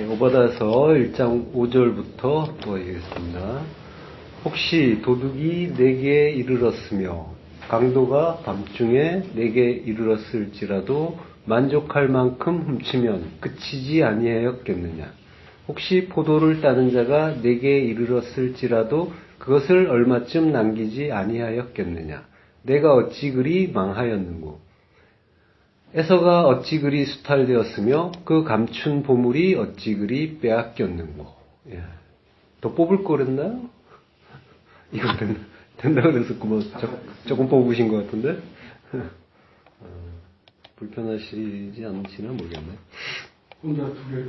오바다서 1장 5절부터 보아야겠습니다. 혹시 도둑이 내게 이르렀으며 강도가 밤중에 내게 이르렀을지라도 만족할 만큼 훔치면 그치지 아니하였겠느냐. 혹시 포도를 따는 자가 내게 이르렀을지라도 그것을 얼마쯤 남기지 아니하였겠느냐. 내가 어찌 그리 망하였는고. 에서가 어찌 그리 수탈되었으며 그 감춘 보물이 어찌 그리 빼앗겼는고. 예. 더 뽑을 거랬나요? 이거 된다 그랬었구만. 조금 뽑으신 것 같은데? 불편하시지 않으시나 모르겠네. 혼자 두 개를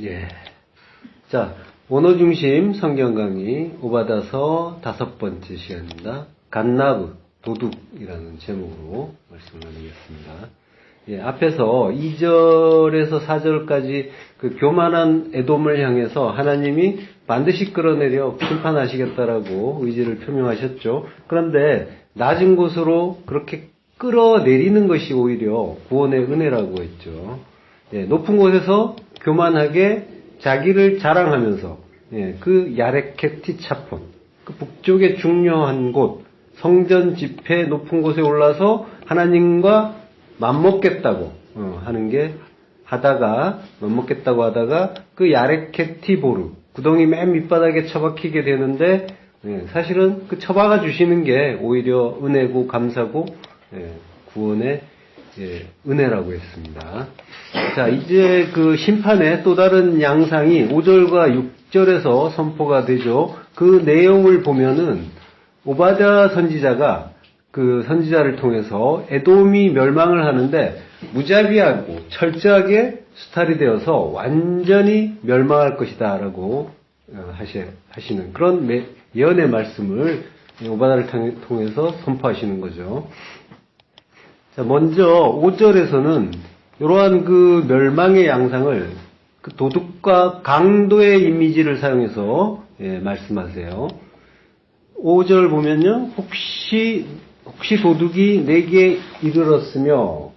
예. 자, 원어 중심 성경 강의 오바다서 5번째 시간입니다. 갓나브, 도둑이라는 제목으로 말씀을 나누겠습니다. 예, 앞에서 2절에서 4절까지 그 교만한 에돔을 향해서 하나님이 반드시 끌어내려 심판하시겠다라고 의지를 표명하셨죠. 그런데 낮은 곳으로 그렇게 끌어내리는 것이 오히려 구원의 은혜라고 했죠. 예, 높은 곳에서 교만하게 자기를 자랑하면서 그 야레케티 차폰, 그 북쪽의 중요한 곳, 성전 집회 높은 곳에 올라서 하나님과 맞먹겠다고 하는 게 맞먹겠다고 하다가 그 야레케티보르, 구덩이 맨 밑바닥에 처박히게 되는데 사실은 그 처박아 주시는 게 오히려 은혜고 감사고 구원의 은혜라고 했습니다. 자, 이제 그 심판의 또 다른 양상이 5절과 6절에서 선포가 되죠. 그 내용을 보면은 오바댜 선지자가 그 선지자를 통해서 에돔이 멸망을 하는데 무자비하고 철저하게 수탈이 되어서 완전히 멸망할 것이다 라고 하시는 그런 예언의 말씀을 오바댜를 통해서 선포하시는 거죠. 자, 먼저 5절에서는 이러한 그 멸망의 양상을 그 도둑과 강도의 이미지를 사용해서 말씀하세요. 5절 보면요. 혹시 도둑이 내게 이르렀으며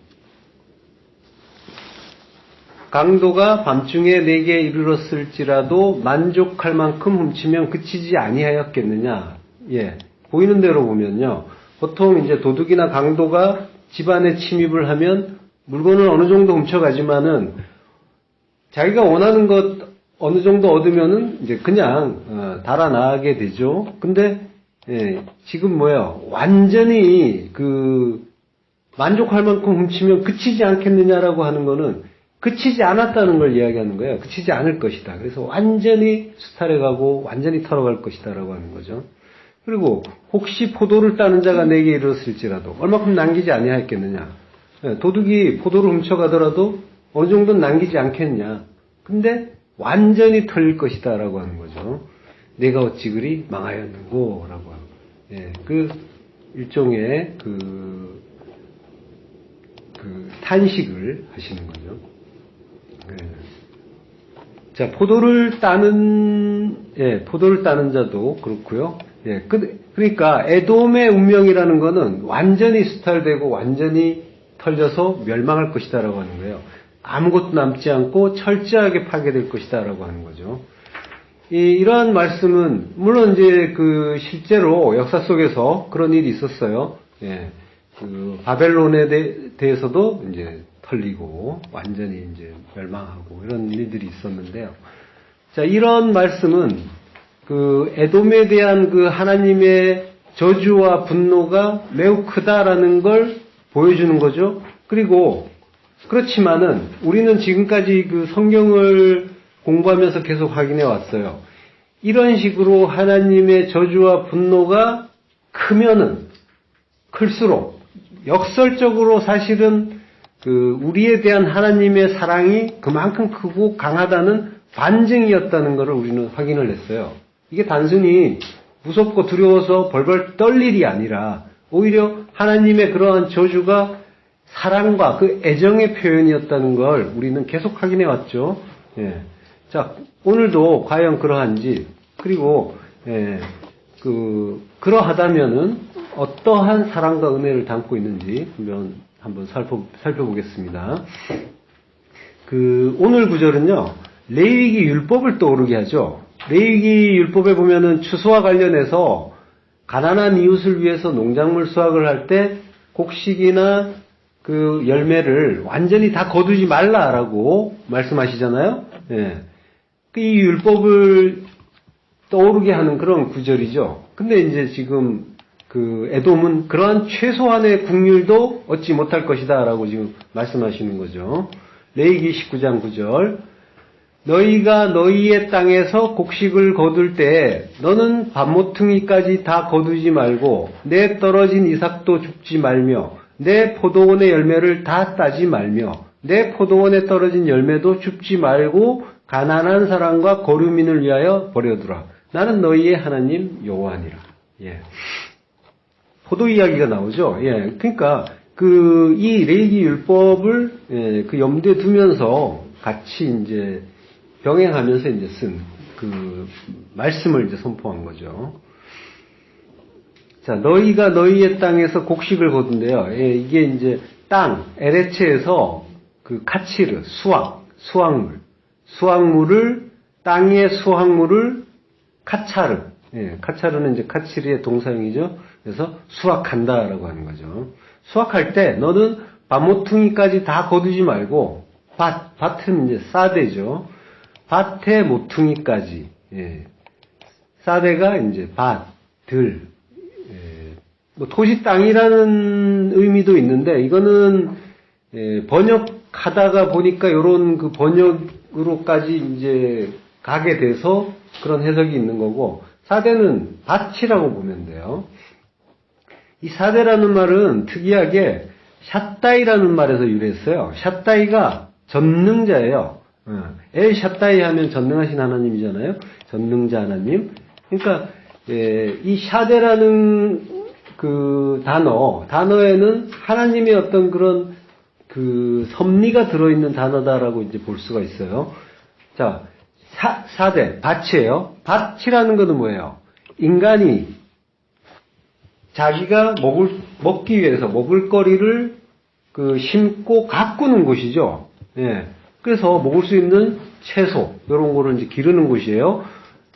강도가 밤중에 내게 이르렀을지라도 만족할 만큼 훔치면 그치지 아니하였겠느냐. 예. 보이는 대로 보면요. 보통 이제 도둑이나 강도가 집안에 침입을 하면 물건을 어느 정도 훔쳐가지만은 자기가 원하는 것 어느 정도 얻으면은 이제 그냥 달아나게 되죠. 근데 지금 완전히 그 만족할 만큼 훔치면 그치지 않겠느냐라고 하는 거는 그치지 않았다는 걸 이야기하는 거예요. 그치지 않을 것이다. 그래서 완전히 수탈해가고 완전히 털어갈 것이다라고 하는 거죠. 그리고 혹시 포도를 따는 자가 내게 이르렀을지라도 얼마큼 남기지 아니하였겠느냐. 도둑이 포도를 훔쳐가더라도 어느 정도는 남기지 않겠냐. 근데 완전히 털릴 것이다 라고 하는 거죠. 내가 어찌 그리 망하였는고 라고 하고. 그 일종의 그 탄식을 하시는 거죠. 자, 포도를 따는 자도 그렇고요. 그러니까 에돔의 운명이라는 거는 완전히 수탈되고 완전히 털려서 멸망할 것이다라고 하는 거예요. 아무것도 남지 않고 철저하게 파괴될 것이다라고 하는 거죠. 이러한 말씀은 물론 이제 그 실제로 역사 속에서 그런 일이 있었어요. 그 바벨론에 대해서도 이제 털리고 완전히 이제 멸망하고 이런 일들이 있었는데요. 자, 이런 말씀은 그 에돔에 대한 그 하나님의 저주와 분노가 매우 크다라는 걸 보여주는 거죠. 그리고 그렇지만은 우리는 지금까지 그 성경을 공부하면서 계속 확인해 왔어요. 이런 식으로 하나님의 저주와 분노가 크면은 클수록 역설적으로 사실은 그 우리에 대한 하나님의 사랑이 그만큼 크고 강하다는 반증이었다는 것을 우리는 확인을 했어요. 이게 단순히 무섭고 두려워서 벌벌 떨 일이 아니라 오히려 하나님의 그러한 저주가 사랑과 그 애정의 표현이었다는 걸 우리는 계속 확인해 왔죠. 자, 오늘도 과연 그러한지, 그리고 그러하다면은 어떠한 사랑과 은혜를 담고 있는지 한번 살펴보겠습니다. 오늘 구절은요. 레위기 율법을 떠오르게 하죠. 레위기 율법에 보면은 추수와 관련해서 가난한 이웃을 위해서 농작물 수확을 할 때 곡식이나 그 열매를 완전히 다 거두지 말라라고 말씀하시잖아요. 예. 이 율법을 떠오르게 하는 그런 구절이죠. 근데 이제 지금 그 에돔은 그러한 최소한의 국률도 얻지 못할 것이다라고 지금 말씀하시는 거죠. 레위기 19장 9절. 너희가 너희의 땅에서 곡식을 거둘 때 너는 밭모퉁이까지 다 거두지 말고 내 떨어진 이삭도 줍지 말며 내 포도원의 열매를 다 따지 말며 내 포도원에 떨어진 열매도 줍지 말고 가난한 사람과 거류민을 위하여 버려두라. 나는 너희의 하나님 여호와니라. 예. 포도 이야기가 나오죠. 예. 그러니까 이 레위기 율법을 그 염두에 두면서 같이 이제 병행하면서 이제 쓴 그 말씀을 이제 선포한 거죠. 자, 너희가 너희의 땅에서 곡식을 거둔대요. 예, 이게 이제 땅, 에레체에서 그 카치르, 수확물을, 땅의 수확물을 카차르, 예, 카차르는 이제 카치르의 동사형이죠. 그래서 수확한다라고 하는 거죠. 수확할 때 너는 밭모퉁이까지 다 거두지 말고, 밭은 이제 사대죠. 밭의 모퉁이까지, 예. 사대가 이제 들, 뭐 토지 땅이라는 의미도 있는데 이거는 번역하다가 보니까 이런 그 번역으로까지 이제 가게 돼서 그런 해석이 있는 거고 사대는 밭이라고 보면 돼요. 이 사대라는 말은 특이하게 샷다이라는 말에서 유래했어요. 샷다이가 전능자예요. 엘 샷다이 하면 전능하신 하나님이잖아요. 전능자 하나님. 그러니까 이 샤데라는 그 단어에는 하나님의 어떤 그런 그 섭리가 들어있는 단어다라고 이제 볼 수가 있어요. 자, 사대, 밭이에요. 밭이라는 것은 뭐예요? 인간이 자기가 먹기 위해서 먹을거리를 그 심고 가꾸는 곳이죠. 예. 그래서 먹을 수 있는 채소, 이런 거를 이제 기르는 곳이에요.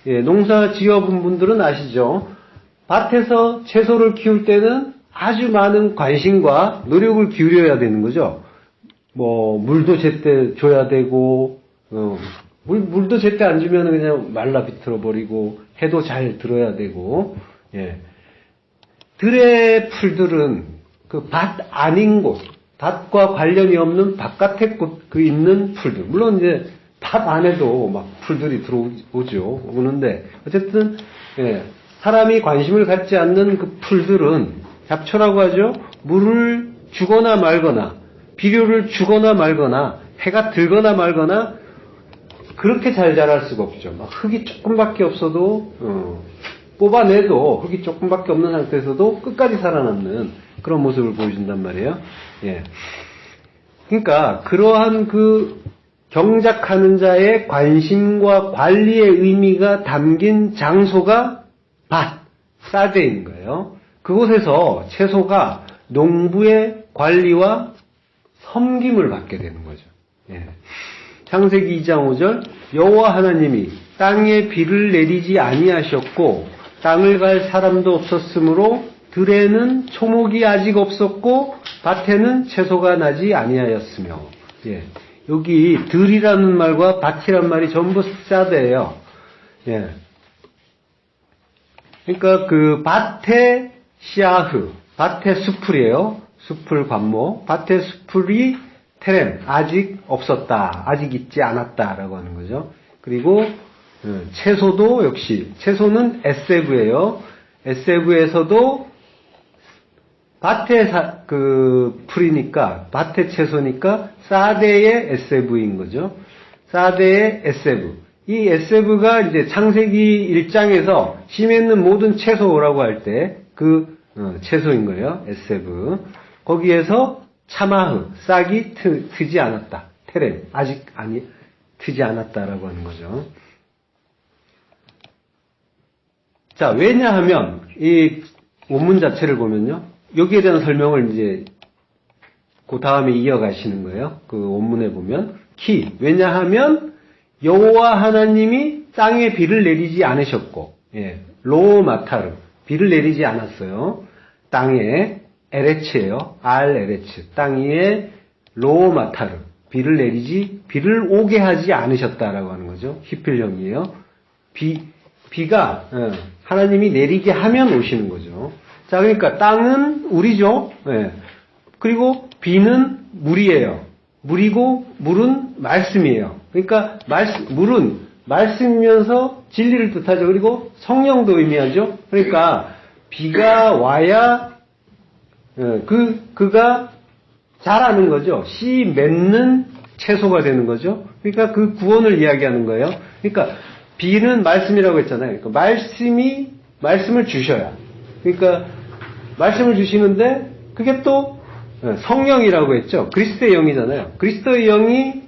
예, 농사 지어본 분들은 아시죠? 밭에서 채소를 키울 때는 아주 많은 관심과 노력을 기울여야 되는 거죠. 뭐, 물도 제때 줘야 되고, 물도 제때 안 주면 그냥 말라 비틀어 버리고, 해도 잘 들어야 되고, 예. 들의 풀들은 그 밭 아닌 곳, 밭과 관련이 없는 바깥에 그 있는 풀들. 물론 이제 밭 안에도 막 풀들이 들어오죠. 오는데, 어쨌든, 예. 사람이 관심을 갖지 않는 그 풀들은 잡초라고 하죠. 물을 주거나 말거나 비료를 주거나 말거나 해가 들거나 말거나 그렇게 잘 자랄 수가 없죠. 막 흙이 조금밖에 없어도 뽑아내도 흙이 조금밖에 없는 상태에서도 끝까지 살아남는 그런 모습을 보여준단 말이에요. 예. 그러니까 그러한 그 경작하는 자의 관심과 관리의 의미가 담긴 장소가 사대인 거예요. 그곳에서 채소가 농부의 관리와 섬김을 받게 되는 거죠. 예. 창세기 2장 5절 여호와 하나님이 땅에 비를 내리지 아니하셨고 땅을 갈 사람도 없었으므로 들에는 초목이 아직 없었고 밭에는 채소가 나지 아니하였으며. 예. 여기 들이라는 말과 밭이란 말이 전부 사대예요. 예. 그러니까 그 밭의 시아흐, 밭의 수풀이에요. 수풀 관모, 밭의 수풀이 테렘, 아직 없었다, 아직 있지 않았다라고 하는 거죠. 그리고 채소도 역시 채소는 에세브예요. 에세브에서도 밭의 그 풀이니까 밭의 채소니까 사대의 에세브인 거죠. 사대의 에세브. 이 에세브가 이제 창세기 1장에서 심에 있는 모든 채소라고 할 때 그 채소인 거예요. 에세브. 거기에서 차마흐, 싹이 트지 않았다. 테렘, 아직 트지 않았다라고 하는 거죠. 자, 왜냐하면 이 원문 자체를 보면요. 여기에 대한 설명을 이제 그 다음에 이어가시는 거예요. 그 원문에 보면 왜냐하면 여호와 하나님이 땅에 비를 내리지 않으셨고, 예, 로마타르, 비를 내리지 않았어요. 땅에 에레츠예요. 알 에레츠, 땅 위에 로마타르, 비를 오게 하지 않으셨다라고 하는 거죠. 히필령이에요. 비가 하나님이 내리게 하면 오시는 거죠. 자, 그러니까 땅은 우리죠. 예. 그리고 비는 물이에요. 물이고 물은 말씀이에요. 그러니까 물은 말씀이면서 진리를 뜻하죠. 그리고 성령도 의미하죠. 그러니까 비가 와야 그가 자라는 거죠. 씨 맺는 채소가 되는 거죠. 그러니까 그 구원을 이야기하는 거예요. 그러니까 비는 말씀이라고 했잖아요. 그러니까 말씀을 주셔야. 그러니까 말씀을 주시는데 그게 또 성령이라고 했죠. 그리스도의 영이잖아요. 그리스도의 영이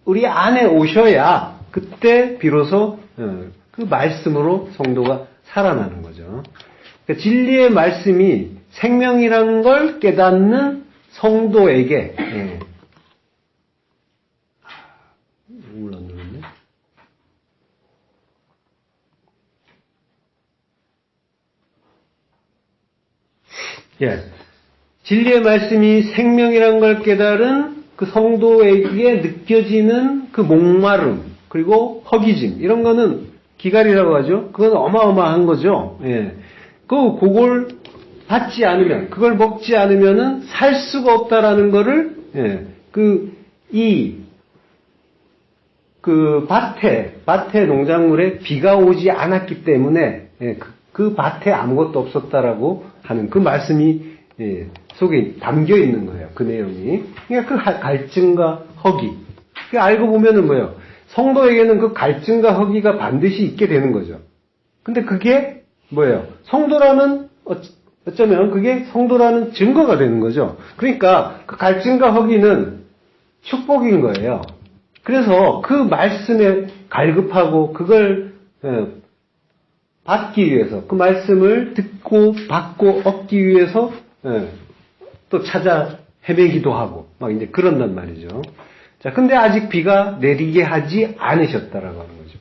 우리 안에 오셔야 그때 비로소 그 말씀으로 성도가 살아나는 거죠. 그러니까 진리의 말씀이 생명이라는 걸 깨닫는 성도에게 이걸 안 눌렀네. 예. 진리의 말씀이 생명이라는 걸 깨달은 그 성도에게 느껴지는 그 목마름, 그리고 허기짐, 이런 거는 기갈이라고 하죠. 그건 어마어마한 거죠. 예. 그걸 받지 않으면, 그걸 먹지 않으면은 살 수가 없다라는 거를, 예. 밭에 농작물에 비가 오지 않았기 때문에, 예. 그 밭에 아무것도 없었다라고 하는 그 말씀이, 예. 속에 담겨 있는 거예요. 그 내용이. 그러니까 그 갈증과 허기. 알고 보면은 뭐예요? 성도에게는 그 갈증과 허기가 반드시 있게 되는 거죠. 근데 그게 뭐예요? 어쩌면 그게 성도라는 증거가 되는 거죠. 그러니까 그 갈증과 허기는 축복인 거예요. 그래서 그 말씀에 갈급하고 그걸 받기 위해서, 그 말씀을 듣고 받고 얻기 위해서 또 찾아 헤매기도 하고 막 이제 그런단 말이죠. 자, 근데 아직 비가 내리게 하지 않으셨다라고 하는 거죠.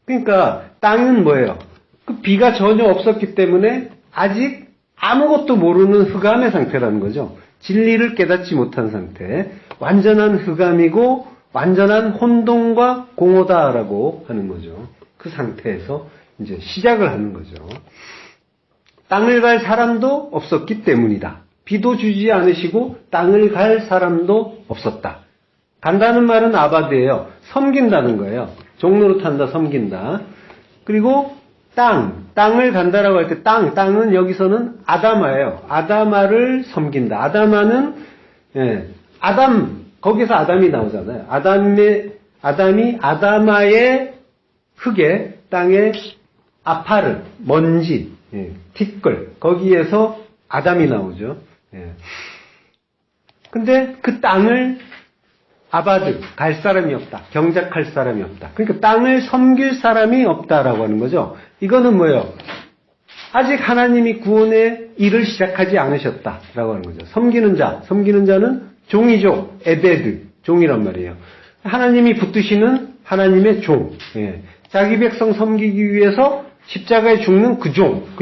그러니까 땅은 뭐예요? 그 비가 전혀 없었기 때문에 아직 아무것도 모르는 흑암의 상태라는 거죠. 진리를 깨닫지 못한 상태, 완전한 흑암이고 완전한 혼돈과 공허다라고 하는 거죠. 그 상태에서 이제 시작을 하는 거죠. 땅을 갈 사람도 없었기 때문이다. 비도 주지 않으시고 땅을 갈 사람도 없었다. 간다는 말은 아바드예요. 섬긴다는 거예요. 종로로 탄다, 섬긴다. 그리고 땅을 간다라고 할 때 땅은 여기서는 아다마예요. 아다마를 섬긴다. 아다마는 거기서 아담이 나오잖아요. 아담이 아다마의 흙에 땅에 아파르, 먼지, 티끌, 거기에서 아담이 나오죠. 근데 그 땅을 아바드, 갈 사람이 없다. 경작할 사람이 없다. 그러니까 땅을 섬길 사람이 없다라고 하는 거죠. 이거는 뭐예요? 아직 하나님이 구원의 일을 시작하지 않으셨다라고 하는 거죠. 섬기는 자는 종이죠. 에베드, 종이란 말이에요. 하나님이 붙드시는 하나님의 종. 자기 백성 섬기기 위해서 십자가에 죽는 그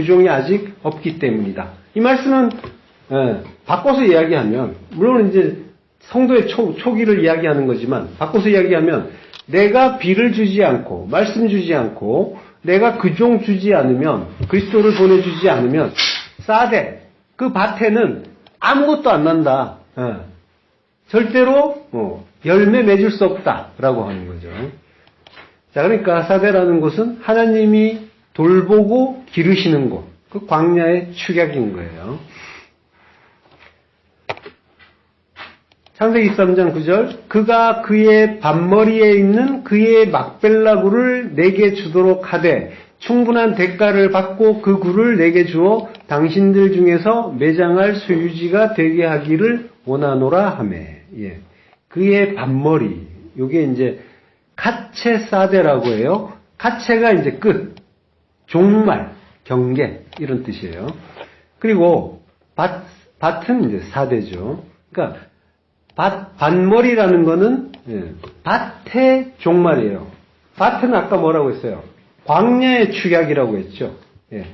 종이 아직 없기 때문이다. 이 말씀은 바꿔서 이야기하면, 물론 이제 성도의 초기를 이야기하는 거지만, 바꿔서 이야기하면 내가 비를 주지 않고 말씀 주지 않고 내가 그 종 주지 않으면, 그리스도를 보내주지 않으면 사대, 그 밭에는 아무것도 안 난다. 절대로 열매 맺을 수 없다라고 하는 거죠. 자, 그러니까 사대라는 곳은 하나님이 돌보고 기르시는 곳, 그 광야의 축약인 거예요. 창세기 13장 9절, 그가 그의 밭머리에 있는 그의 막벨라 굴을 내게 주도록 하되 충분한 대가를 받고 그 굴을 내게 주어 당신들 중에서 매장할 소유지가 되게 하기를 원하노라 하매. 예. 그의 밭머리, 요게 이제 카체 사데라고 해요. 카체가 이제 끝, 종말, 경계 이런 뜻이에요. 그리고 밭은 이제 사대죠. 그러니까 밭머리라는 거는 밭의 종말이에요. 밭은 아까 뭐라고 했어요? 광야의 축약이라고 했죠. 예.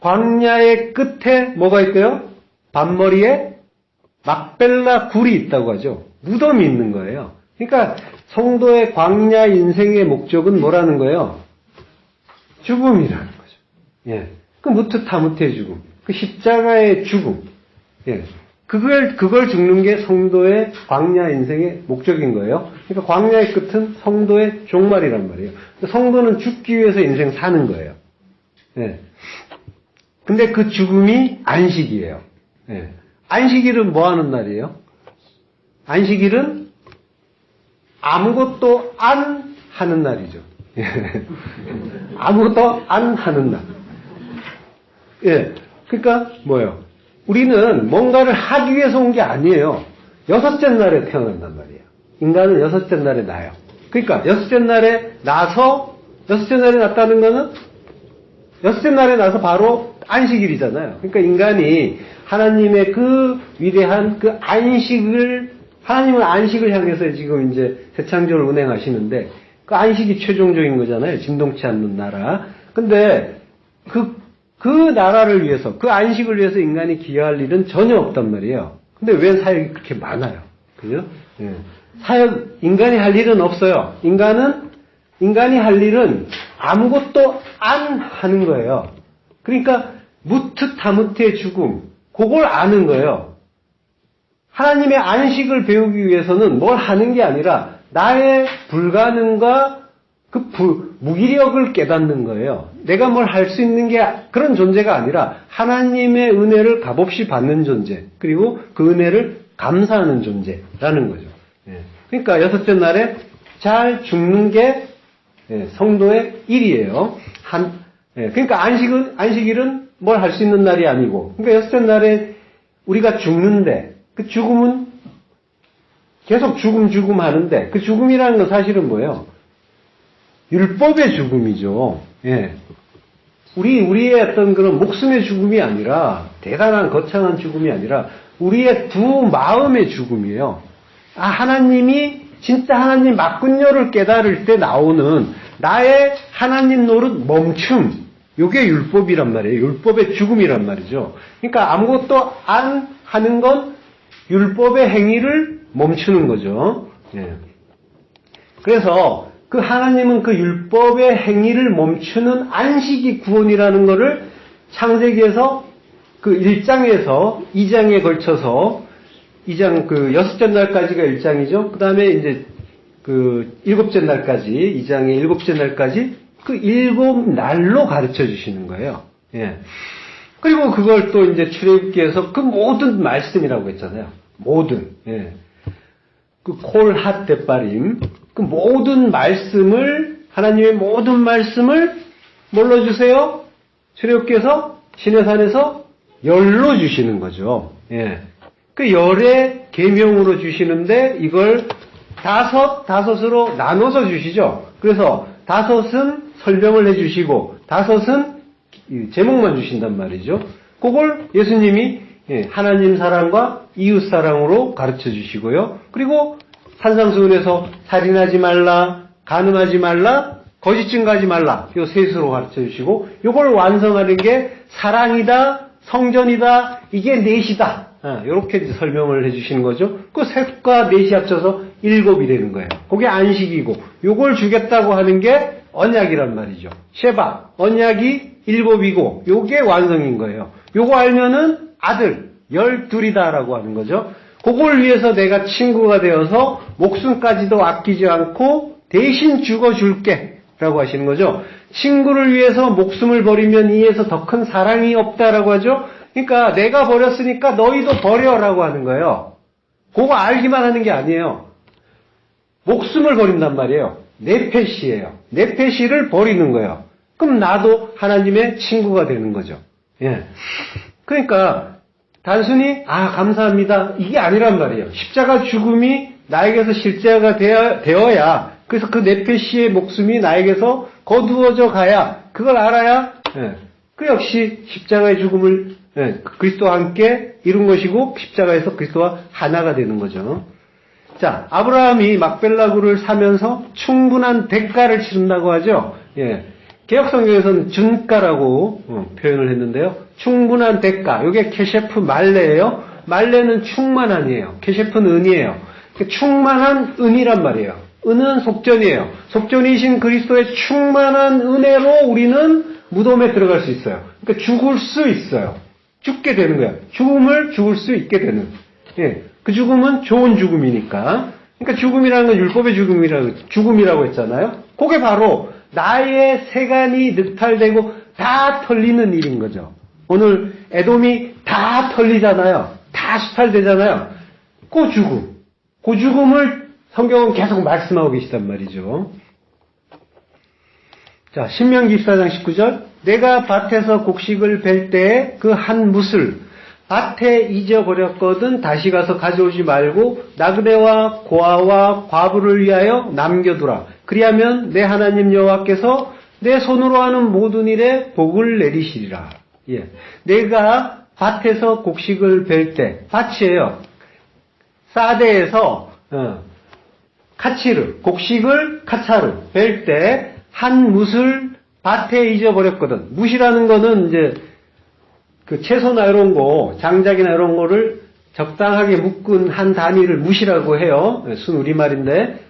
광야의 끝에 뭐가 있고요? 밭머리에 막벨라 굴이 있다고 하죠. 무덤이 있는 거예요. 그러니까 성도의 광야 인생의 목적은 뭐라는 거예요? 죽음이라는 거죠. 예. 그 무트타무트의 죽음. 그 십자가의 죽음. 예. 그걸 죽는 게 성도의 광야 인생의 목적인 거예요. 그러니까 광야의 끝은 성도의 종말이란 말이에요. 성도는 죽기 위해서 인생 사는 거예요. 예. 근데 그 죽음이 안식이에요. 예. 안식일은 뭐 하는 날이에요? 안식일은 아무것도 안 하는 날이죠. 예. 아무것도 안 하는 날. 예. 그러니까 뭐예요? 우리는 뭔가를 하기 위해서 온 게 아니에요. 여섯째 날에 태어난단 말이에요. 인간은 여섯째 날에 나요. 그러니까 여섯째 날에 났다는 거는 여섯째 날에 나서 바로 안식일이잖아요. 그러니까 인간이 하나님의 그 위대한 그 안식을, 하나님은 안식을 향해서 지금 이제 새창조를 운행하시는데 그 안식이 최종적인 거잖아요. 진동치 않는 나라. 근데 그 나라를 위해서, 그 안식을 위해서 인간이 기여할 일은 전혀 없단 말이에요. 근데 왜 사역이 그렇게 많아요? 그죠? 예. 인간이 할 일은 없어요. 인간이 할 일은 아무것도 안 하는 거예요. 그러니까, 무트타무트의 죽음, 그걸 아는 거예요. 하나님의 안식을 배우기 위해서는 뭘 하는 게 아니라, 나의 불가능과 그 무기력을 깨닫는 거예요. 내가 뭘 할 수 있는 게 그런 존재가 아니라 하나님의 은혜를 값없이 받는 존재, 그리고 그 은혜를 감사하는 존재라는 거죠. 예. 그러니까 여섯째 날에 잘 죽는 게 성도의 일이에요. 그러니까 안식일은 뭘 할 수 있는 날이 아니고, 그러니까 여섯째 날에 우리가 죽는데 그 죽음은 계속 죽음 하는데 그 죽음이라는 건 사실은 뭐예요? 율법의 죽음이죠. 예. 우리의 어떤 그런 목숨의 죽음이 아니라, 대단한 거창한 죽음이 아니라, 우리의 두 마음의 죽음이에요. 아, 하나님이, 진짜 하나님 맞군요를 깨달을 때 나오는 나의 하나님 노릇 멈춤. 요게 율법이란 말이에요. 율법의 죽음이란 말이죠. 그러니까 아무것도 안 하는 건 율법의 행위를 멈추는 거죠. 예. 그래서, 그 하나님은 그 율법의 행위를 멈추는 안식이 구원이라는 것을 창세기에서 그 1장에서 2장에 걸쳐서 2장 그 여섯째 날까지가 1장이죠. 그 다음에 이제 그 일곱째 날까지 2장의 일곱째 날까지 그 일곱 날로 가르쳐 주시는 거예요. 예. 그리고 그걸 또 이제 출애굽기에서 그 모든 말씀이라고 했잖아요. 모든. 예. 그 콜핫 데빠림, 그 모든 말씀을, 하나님의 모든 말씀을 뭘로 주세요? 출애굽기에서 시내산에서 열로 주시는 거죠. 예. 그 열의 계명으로 주시는데 이걸 다섯으로 나눠서 주시죠. 그래서 다섯은 설명을 해주시고 다섯은 제목만 주신단 말이죠. 그걸 예수님이 하나님 사랑과 이웃 사랑으로 가르쳐 주시고요. 그리고 산상수훈에서 살인하지 말라, 간음하지 말라, 거짓 증거하지 말라, 요 셋으로 가르쳐 주시고, 요걸 완성하는 게 사랑이다, 성전이다, 이게 넷이다. 요렇게 이제 설명을 해주시는 거죠. 그 셋과 넷이 합쳐서 일곱이 되는 거예요. 그게 안식이고, 요걸 주겠다고 하는 게 언약이란 말이죠. 셰바, 언약이 일곱이고, 요게 완성인 거예요. 요거 알면은 아들, 12이다라고 하는 거죠. 그걸 위해서 내가 친구가 되어서 목숨까지도 아끼지 않고 대신 죽어줄게 라고 하시는 거죠. 친구를 위해서 목숨을 버리면 이에서 더 큰 사랑이 없다라고 하죠. 그러니까 내가 버렸으니까 너희도 버려라고 하는 거예요. 그거 알기만 하는 게 아니에요. 목숨을 버린단 말이에요. 네페시예요. 네페시를 버리는 거예요. 그럼 나도 하나님의 친구가 되는 거죠. 예. 그러니까 단순히 감사합니다 이게 아니란 말이에요. 십자가 죽음이 나에게서 실제가 되어야, 그래서 그 네페시의 목숨이 나에게서 거두어져 가야, 그걸 알아야 그 역시 십자가의 죽음을 그리스도와 함께 이룬 것이고 십자가에서 그리스도와 하나가 되는 거죠. 자, 아브라함이 막벨라 굴을 사면서 충분한 대가를 치른다고 하죠. 예. 개혁성경에서는 준가라고 표현을 했는데요. 충분한 대가. 이게 케셰프 말레예요. 말레는 충만한이에요. 케셰프는 은이에요. 충만한 은이란 말이에요. 은은 속전이에요. 속전이신 그리스도의 충만한 은혜로 우리는 무덤에 들어갈 수 있어요. 그러니까 죽을 수 있어요. 죽게 되는 거예요. 죽을 수 있게 되는. 예. 그 죽음은 좋은 죽음이니까. 그러니까 죽음이라는 건 율법의 죽음이라고 했잖아요. 그게 바로 나의 세간이 늑탈되고 다 털리는 일인 거죠. 오늘 에돔이 다 털리잖아요. 다 수탈되잖아요. 그 죽음을 성경은 계속 말씀하고 계시단 말이죠. 자, 신명기 14장 19절. 내가 밭에서 곡식을 벨 때에 그 한 뭇을 밭에 잊어버렸거든 다시 가서 가져오지 말고 나그네와 고아와 과부를 위하여 남겨두라. 그리하면 내 하나님 여호와께서 내 손으로 하는 모든 일에 복을 내리시리라. 예. 내가 밭에서 곡식을 벨 때, 밭이에요. 사대에서 카치르, 곡식을 카차르 벨 때 한 뭇을 밭에 잊어버렸거든. 뭇이라는 거는 이제 그 채소나 이런 거, 장작이나 이런 거를 적당하게 묶은 한 단위를 뭇이라고 해요. 순 우리말인데,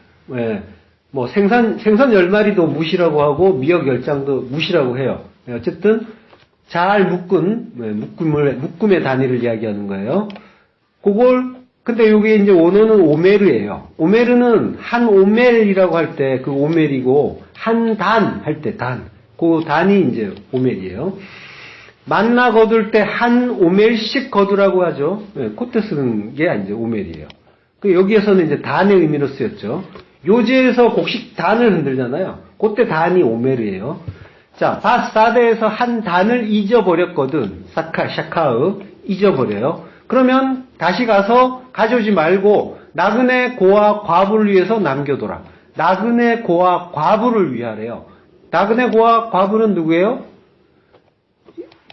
뭐 생선 10마리도 뭇이라고 하고 미역 10장도 뭇이라고 해요. 어쨌든 잘 묶음의 단위를 이야기하는 거예요. 근데 여기 이제 원어는 오메르예요. 오메르는 한 오멜이라고 할 때 그 오멜이고, 한 단 할 때 단. 그 단이 이제 오멜이에요. 만나 거둘 때 한 오멜씩 거두라고 하죠. 그때 쓰는 게 이제 오멜이에요. 여기에서는 이제 단의 의미로 쓰였죠. 요제에서 곡식 단을 흔들잖아요. 그때 단이 오멜이에요. 자, 바사대에서 한 단을 잊어버렸거든. 샤카으, 잊어버려요. 그러면 다시 가서 가져오지 말고 나그네 고아 과부를 위해서 남겨둬라. 나그네 고아 과부를 위하래요. 나그네 고아 과부는 누구예요?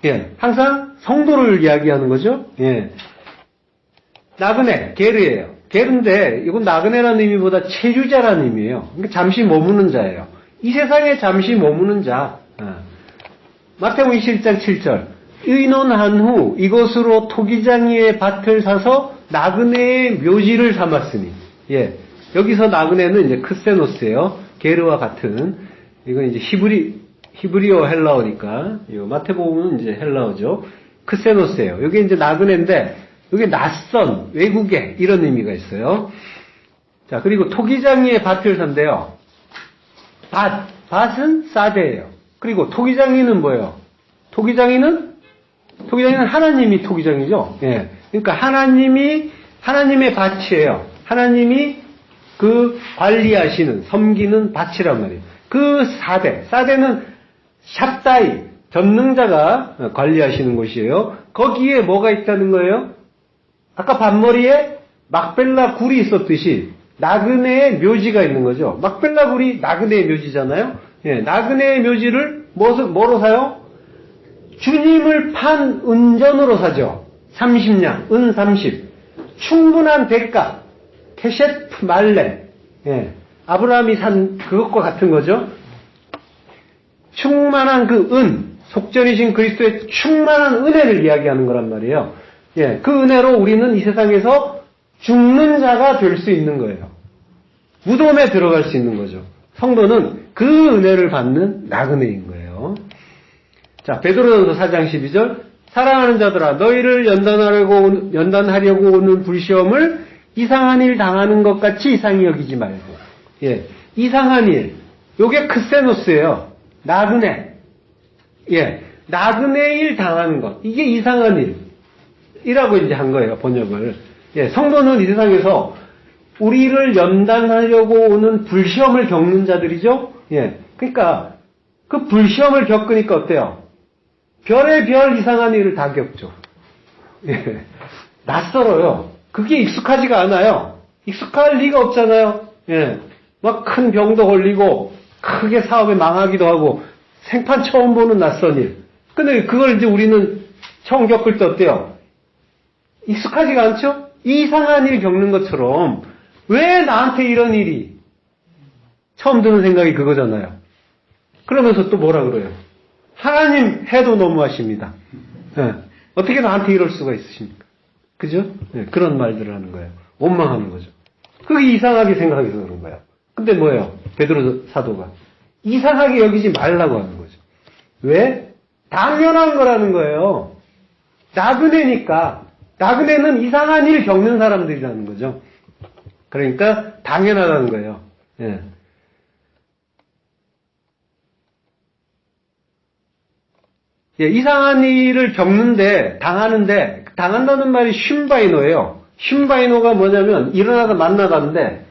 예, 항상 성도를 이야기하는 거죠. 예. 나그네, 게르예요. 게르인데 이건 나그네라는 의미보다 체류자라는 의미예요. 그러니까 잠시 머무는 자예요. 이 세상에 잠시 머무는 자. 마태복음 21장 7절. 의논한 후 이것으로 토기장이의 밭을 사서 나그네의 묘지를 삼았으니. 예. 여기서 나그네는 이제 크세노스예요. 게르와 같은. 이건 이제 히브리어 헬라어니까. 마태복음은 이제 헬라어죠. 크세노스예요. 여기 이제 나그네인데 여기 낯선 외국에 이런 의미가 있어요. 자, 그리고 토기장이의 밭을 산대요. 밭은 사대예요. 그리고 토기장이는 뭐예요? 토기장이는 하나님이 토기장이죠. 예. 그러니까 하나님의 밭이에요. 하나님이 그 관리하시는, 섬기는 밭이란 말이에요. 그 사대는 샵다이, 전능자가 관리하시는 곳이에요. 거기에 뭐가 있다는 거예요? 아까 반머리에 막벨라 굴이 있었듯이 나그네의 묘지가 있는 거죠. 막벨라 굴이 나그네의 묘지잖아요. 예, 나그네의 묘지를 뭐로 사요? 주님을 판 은전으로 사죠. 30냥, 은 30. 충분한 대가, 케셰프 말레. 예, 아브라함이 산 그것과 같은 거죠. 충만한 그 속전이신 그리스도의 충만한 은혜를 이야기하는 거란 말이에요. 예, 그 은혜로 우리는 이 세상에서 죽는 자가 될 수 있는 거예요. 무덤에 들어갈 수 있는 거죠. 성도는 그 은혜를 받는 나그네인 거예요. 자, 베드로전서 4장 12절. 사랑하는 자들아, 너희를 연단하려고 오는 불시험을 이상한 일 당하는 것 같이 이상히 여기지 말고. 예, 이상한 일. 요게 크세노스예요. 나그네. 예, 나그네 일 당하는 것. 이게 이상한 일이라고 이제 한 거예요, 번역을. 예, 성도는 이 세상에서 우리를 연단하려고 오는 불시험을 겪는 자들이죠? 예. 그러니까, 그 불시험을 겪으니까 어때요? 별의별 이상한 일을 다 겪죠. 예. 낯설어요. 그게 익숙하지가 않아요. 익숙할 리가 없잖아요. 예. 막 큰 병도 걸리고, 크게 사업에 망하기도 하고, 생판 처음 보는 낯선 일. 근데 그걸 이제 우리는 처음 겪을 때 어때요? 익숙하지가 않죠? 이상한 일 겪는 것처럼 왜 나한테 이런 일이? 처음 드는 생각이 그거잖아요. 그러면서 또 뭐라 그래요? 하나님 해도 너무하십니다. 예. 어떻게 나한테 이럴 수가 있으십니까? 그죠? 예, 그런 말들을 하는 거예요. 원망하는 거죠. 그게 이상하게 생각해서 그런 거예요. 근데 뭐예요? 베드로 사도가 이상하게 여기지 말라고 하는 거죠. 왜? 당연한 거라는 거예요. 나그네니까. 나그네는 이상한 일 겪는 사람들이라는 거죠. 그러니까 당연하다는 거예요. 예. 예, 이상한 일을 겪는데, 당한다는 말이 쉰바이노예요. 쉰바이노가 뭐냐면, 일어나다 만나다인데,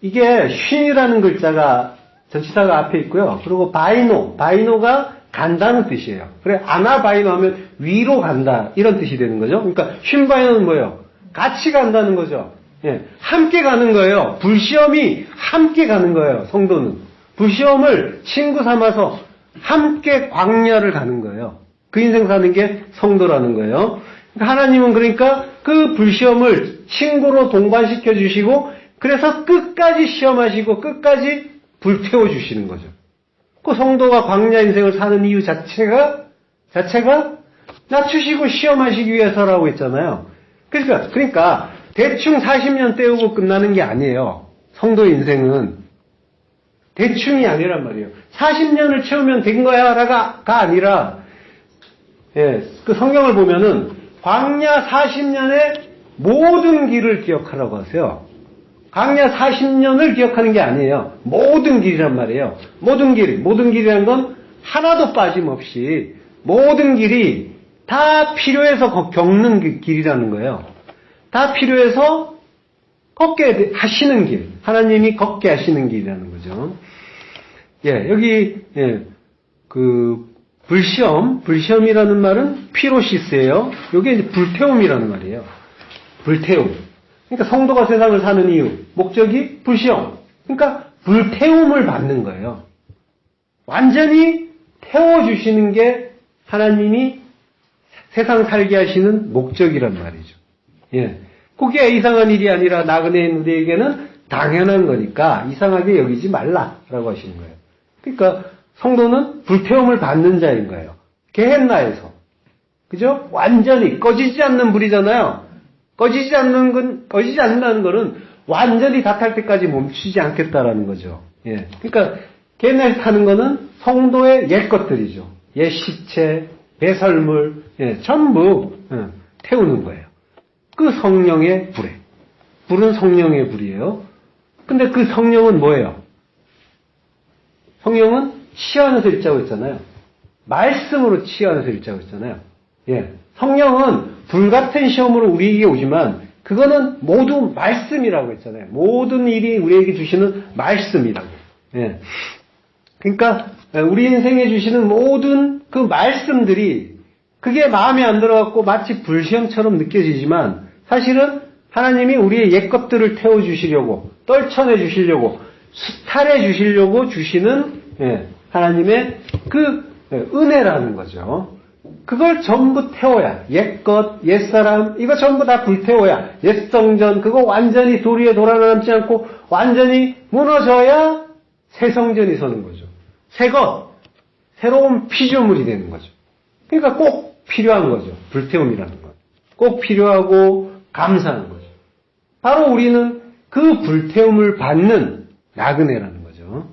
이게 쉰이라는 글자가, 전치사가 앞에 있고요. 그리고 바이노가 간다는 뜻이에요. 그래, 아나바이노 하면 위로 간다, 이런 뜻이 되는 거죠. 그러니까 쉰바이노는 뭐예요? 같이 간다는 거죠. 예, 함께 가는 거예요. 불시험이 함께 가는 거예요, 성도는. 불시험을 친구 삼아서 함께 광야를 가는 거예요. 그 인생 사는 게 성도라는 거예요. 하나님은 그러니까 그 불시험을 친구로 동반시켜 주시고 그래서 끝까지 시험하시고 끝까지 불태워 주시는 거죠. 그 성도가 광야 인생을 사는 이유 자체가 낮추시고 시험하시기 위해서라고 했잖아요. 그러니까 대충 40년 때우고 끝나는 게 아니에요. 성도 인생은 대충이 아니란 말이에요. 40년을 채우면 된 거야가 아니라, 예, 그 성경을 보면은 광야 40년의 모든 길을 기억하라고 하세요. 광야 40년을 기억하는 게 아니에요. 모든 길이란 말이에요. 모든 길이란 건 하나도 빠짐없이 모든 길이 다 필요해서 겪는 그 길이라는 거예요. 다 필요해서 걷게 하시는 길. 하나님이 걷게 하시는 길이라는 거죠. 예, 여기, 예, 불시험이라는 말은 피로시스예요. 이게 이제 불태움이라는 말이에요. 불태움. 그러니까 성도가 세상을 사는 이유, 목적이 불시험. 그러니까 불태움을 받는 거예요. 완전히 태워주시는 게 하나님이 세상 살게 하시는 목적이란 말이죠. 예. 그게 이상한 일이 아니라 나그네인 우리에게는 당연한 거니까 이상하게 여기지 말라라고 하시는 거예요. 그러니까 성도는 불태움을 받는 자인 거예요. 게헨나에서. 그죠? 완전히 꺼지지 않는 불이잖아요. 꺼지지 않는다는 거는 완전히 다 탈 때까지 멈추지 않겠다라는 거죠. 예. 그러니까 게헨나에서 타는 거는 성도의 옛 것들이죠. 옛 시체, 배설물, 예, 전부 태우는 거예요. 그 성령의 불에. 불은 성령의 불이에요. 근데 그 성령은 뭐예요? 성령은 치유하면서 읽자고 했잖아요. 말씀으로 치유하면서 읽자고 했잖아요. 예. 성령은 불같은 시험으로 우리에게 오지만 그거는 모두 말씀이라고 했잖아요. 모든 일이 우리에게 주시는 말씀이라고. 예. 그러니까 우리 인생에 주시는 모든 그 말씀들이 그게 마음에 안 들어갖고 마치 불시험처럼 느껴지지만 사실은 하나님이 우리의 옛 것들을 태워주시려고 떨쳐내주시려고 수탈해주시려고 주시는 하나님의 그 은혜라는 거죠. 그걸 전부 태워야 옛것, 옛사람 이거 전부 다 불태워야 옛성전 그거 완전히 도리에 돌아남지 않고 완전히 무너져야 새 성전이 서는 거죠. 새것, 새로운 피조물이 되는 거죠. 그러니까 꼭 필요한 거죠. 불태움이라는 건. 꼭 필요하고 감사한 거죠. 바로 우리는 그 불태움을 받는 나그네라는 거죠.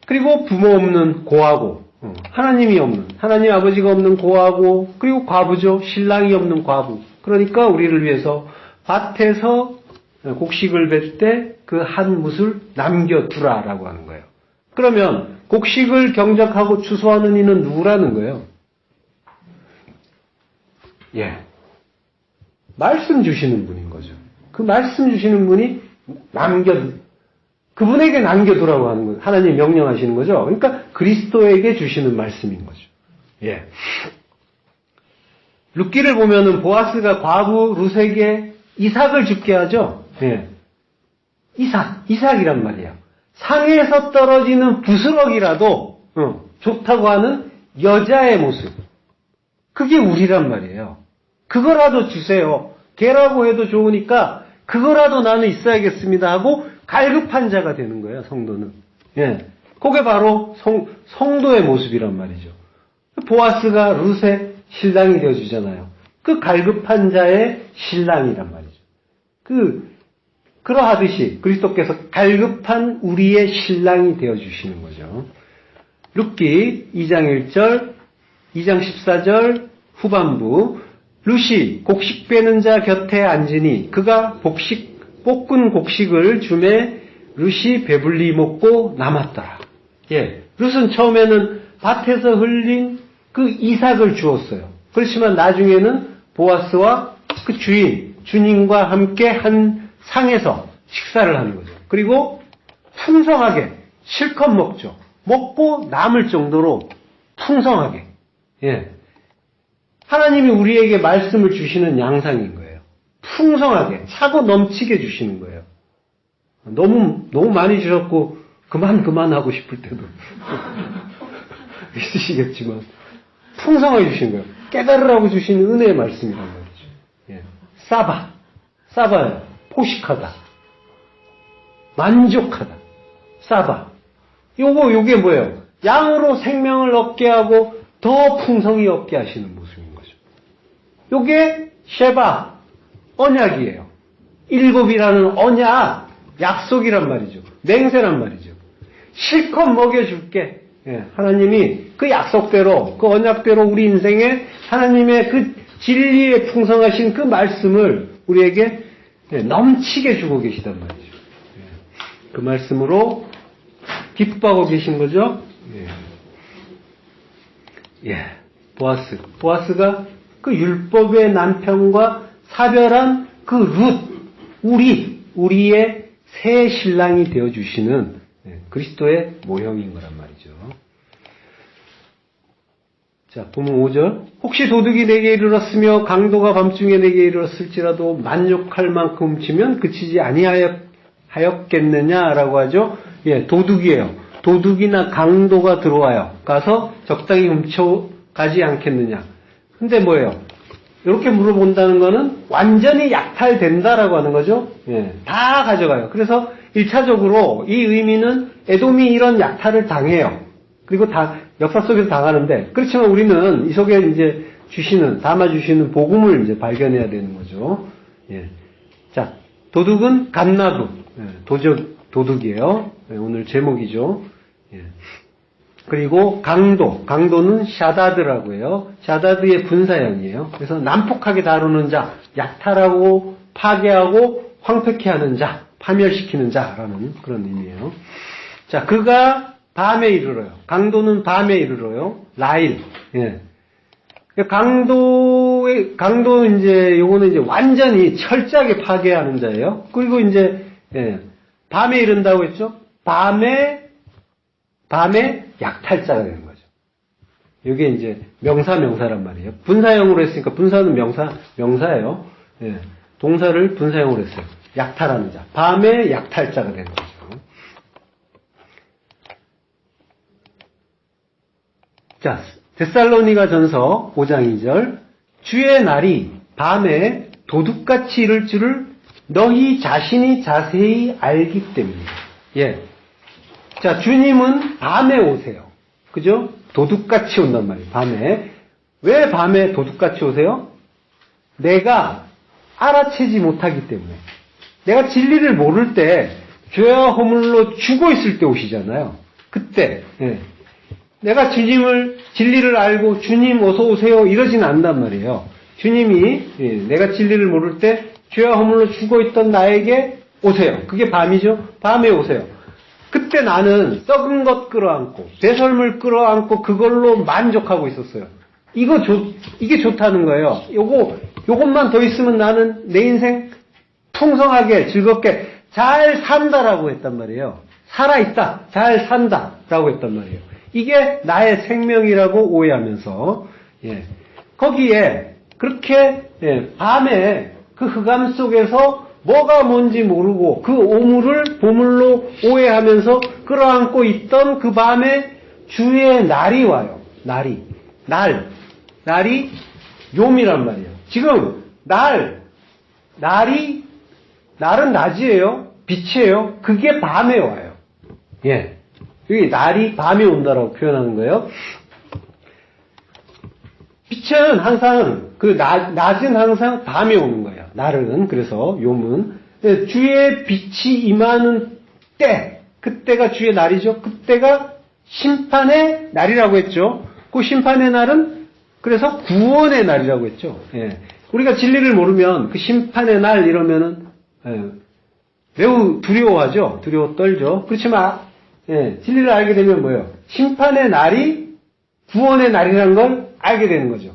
그리고 부모 없는 고아고, 하나님이 없는, 하나님 아버지가 없는 고아고, 그리고 과부죠. 신랑이 없는 과부. 그러니까 우리를 위해서 밭에서 곡식을 뵐 때 그 한 뭇을 남겨두라라고 하는 거예요. 그러면 곡식을 경작하고 추수하는 이는 누구라는 거예요? 예. 말씀 주시는 분인 거죠. 그 말씀 주시는 분이 그분에게 남겨두라고 하는 거예요. 하나님 명령하시는 거죠. 그러니까 그리스도에게 주시는 말씀인 거죠. 예. 룻기를 보면은 보아스가 과부 룻에게 이삭을 죽게 하죠. 예. 이삭이란 말이에요. 상에서 떨어지는 부스럭이라도 좋다고 하는 여자의 모습. 그게 우리란 말이에요. 그거라도 주세요. 개라고 해도 좋으니까 그거라도 나는 있어야겠습니다 하고 갈급한 자가 되는 거예요, 성도는. 예. 그게 바로 성도의 모습이란 말이죠. 보아스가 룻의 신랑이 되어주잖아요. 그 갈급한 자의 신랑이란 말이죠. 그러하듯이 그리스도께서 갈급한 우리의 신랑이 되어주시는 거죠. 룻기 2장 1절, 2장 14절 후반부, 룻이 곡식 빼는 자 곁에 앉으니 그가 볶은 곡식을 주매 룻이 배불리 먹고 남았더라. 예, 룻은 처음에는 밭에서 흘린 그 이삭을 주었어요. 그렇지만 나중에는 보아스와 그 주님과 함께 한 상에서 식사를 하는 거죠. 그리고 풍성하게 실컷 먹죠. 먹고 남을 정도로 풍성하게. 예. 하나님이 우리에게 말씀을 주시는 양상인 거예요. 풍성하게, 차고 넘치게 주시는 거예요. 너무 많이 주셨고, 그만하고 싶을 때도 있으시겠지만, 풍성하게 주신 거예요. 깨달으라고 주시는 은혜의 말씀이란 말이죠. 예. 싸바요. 포식하다. 만족하다. 요게 뭐예요? 양으로 생명을 얻게 하고, 더 풍성히 얻게 하시는 모습인 거죠. 요게 쉐바, 언약이에요. 7이라는 언약, 약속이란 말이죠. 맹세란 말이죠. 실컷 먹여줄게. 예, 하나님이 그 약속대로, 그 언약대로 우리 인생에 하나님의 그 진리에 풍성하신 그 말씀을 우리에게 넘치게 주고 계시단 말이죠. 예, 그 말씀으로 기뻐하고 계신 거죠. 예, 보아스가 그 율법의 남편과 사별한 그 룻, 우리의 새 신랑이 되어주시는 그리스도의 모형인 거란 말이죠. 자, 보면 5절. 혹시 도둑이 내게 이르렀으며 강도가 밤중에 내게 이르렀을지라도 만족할 만큼 훔치면 그치지 아니하였겠느냐라고 하죠. 예, 도둑이에요. 도둑이나 강도가 들어와요. 가서 적당히 훔쳐가지 않겠느냐. 근데 뭐예요? 이렇게 물어본다는 거는 완전히 약탈된다라고 하는 거죠. 예, 다 가져가요. 그래서 1차적으로 이 의미는 에돔이 이런 약탈을 당해요. 그리고 역사 속에서 당하는데, 그렇지만 우리는 이 속에 이제 담아주시는 복음을 이제 발견해야 되는 거죠. 예. 자, 도둑은 갓나도, 도둑이에요. 예, 오늘 제목이죠. 예. 그리고 강도는 샤다드라고 해요. 샤다드의 분사형이에요. 그래서 난폭하게 다루는 자, 약탈하고 파괴하고 황폐케 하는 자, 파멸시키는 자라는 그런 의미예요. 자, 그가 밤에 이르러요. 강도는 밤에 이르러요. 라일. 예. 강도 요거는 이제 완전히 철저하게 파괴하는 자예요. 그리고 이제, 밤에 이른다고 했죠? 밤에 약탈자가 되는 거죠. 이게 이제 명사란 말이에요. 분사형으로 했으니까 분사는 명사예요. 예. 동사를 분사형으로 했어요. 약탈하는 자. 밤에 약탈자가 되는 거죠. 자, 데살로니가 전서 5장 2절. 주의 날이 밤에 도둑같이 이를 줄을 너희 자신이 자세히 알기 때문이에요. 예. 자, 주님은 밤에 오세요. 그죠? 도둑같이 온단 말이에요. 밤에. 왜 밤에 도둑같이 오세요? 내가 알아채지 못하기 때문에. 내가 진리를 모를 때 죄와 허물로 죽어 있을 때 오시잖아요. 그때. 예. 내가 진리를 알고 주님 어서 오세요 이러진 않단 말이에요. 주님이 내가 진리를 모를 때 죄와 허물로 죽어 있던 나에게 오세요. 그게 밤이죠. 밤에 오세요. 그때 나는 썩은 것 끌어안고 배설물 끌어안고 그걸로 만족하고 있었어요. 이게 좋다는 거예요. 요것만 더 있으면 나는 내 인생 풍성하게 즐겁게 잘 산다라고 했단 말이에요. 살아있다, 잘 산다라고 했단 말이에요. 이게 나의 생명이라고 오해하면서, 예. 거기에, 그렇게, 밤에 그 흑암 속에서 뭐가 뭔지 모르고 그 보물로 오해하면서 끌어안고 있던 그 밤에 주의 날이 와요. 날이 욤이란 말이에요. 지금, 날이 날은 낮이에요. 빛이에요. 그게 밤에 와요. 예. 여기 날이 밤에 온다라고 표현하는 거예요. 빛은 항상, 낮은 항상 밤에 오는 거예요. 날은. 그래서 요문. 주의 빛이 임하는 때, 그때가 주의 날이죠. 그때가 심판의 날이라고 했죠. 그 심판의 날은 그래서 구원의 날이라고 했죠. 예. 우리가 진리를 모르면 그 심판의 날 이러면은 매우 두려워하죠. 두려워 떨죠. 그렇지만 진리를 알게 되면 뭐예요? 심판의 날이 구원의 날이라는 걸 알게 되는 거죠.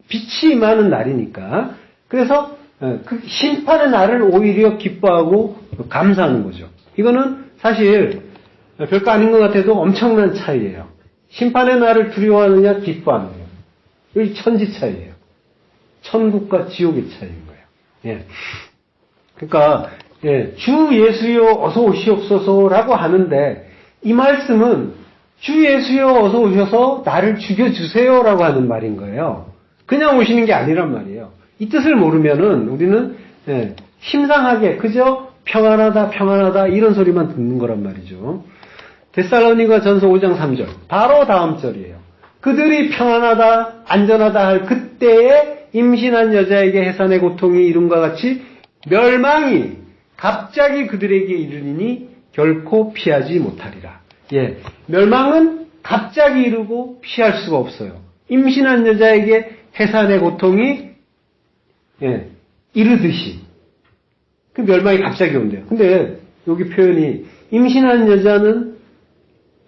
빛이 임하는 날이니까. 그래서 그 심판의 날을 오히려 기뻐하고 감사하는 거죠. 이거는 사실 별거 아닌 것 같아도 엄청난 차이예요. 심판의 날을 두려워하느냐 기뻐하느냐. 여기 천지 차이예요. 천국과 지옥의 차이인 거예요. 예. 그러니까 주 예수여 어서 오시옵소서라고 하는데 이 말씀은 주 예수여 어서 오셔서 나를 죽여주세요라고 하는 말인 거예요. 그냥 오시는 게 아니란 말이에요. 이 뜻을 모르면은 우리는 심상하게 그저 평안하다 평안하다 이런 소리만 듣는 거란 말이죠. 데살로니가 전서 5장 3절 바로 다음 절이에요. 그들이 평안하다 안전하다 할 그때에 임신한 여자에게 해산의 고통이 이름과 같이 멸망이 갑자기 그들에게 이르리니 결코 피하지 못하리라. 예, 멸망은 갑자기 이르고 피할 수가 없어요. 임신한 여자에게 해산의 고통이 이르듯이 그 멸망이 갑자기 온대요. 근데 여기 표현이 임신한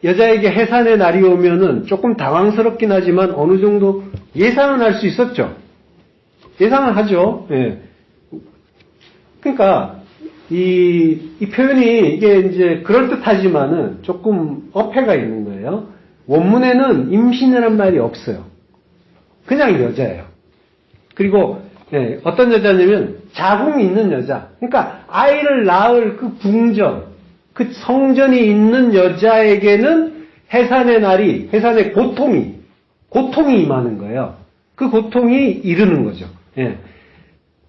여자에게 해산의 날이 오면은 조금 당황스럽긴 하지만 어느 정도 예상은 할 수 있었죠. 예상을 하죠. 예. 그러니까 이 표현이 이게 이제 그럴듯하지만은 조금 어폐가 있는 거예요. 원문에는 임신이라는 말이 없어요. 그냥 여자예요. 그리고 어떤 여자냐면 자궁이 있는 여자. 그러니까 아이를 낳을 그 궁전, 그 성전이 있는 여자에게는 해산의 날이, 해산의 고통이 임하는 거예요. 그 고통이 이르는 거죠. 예.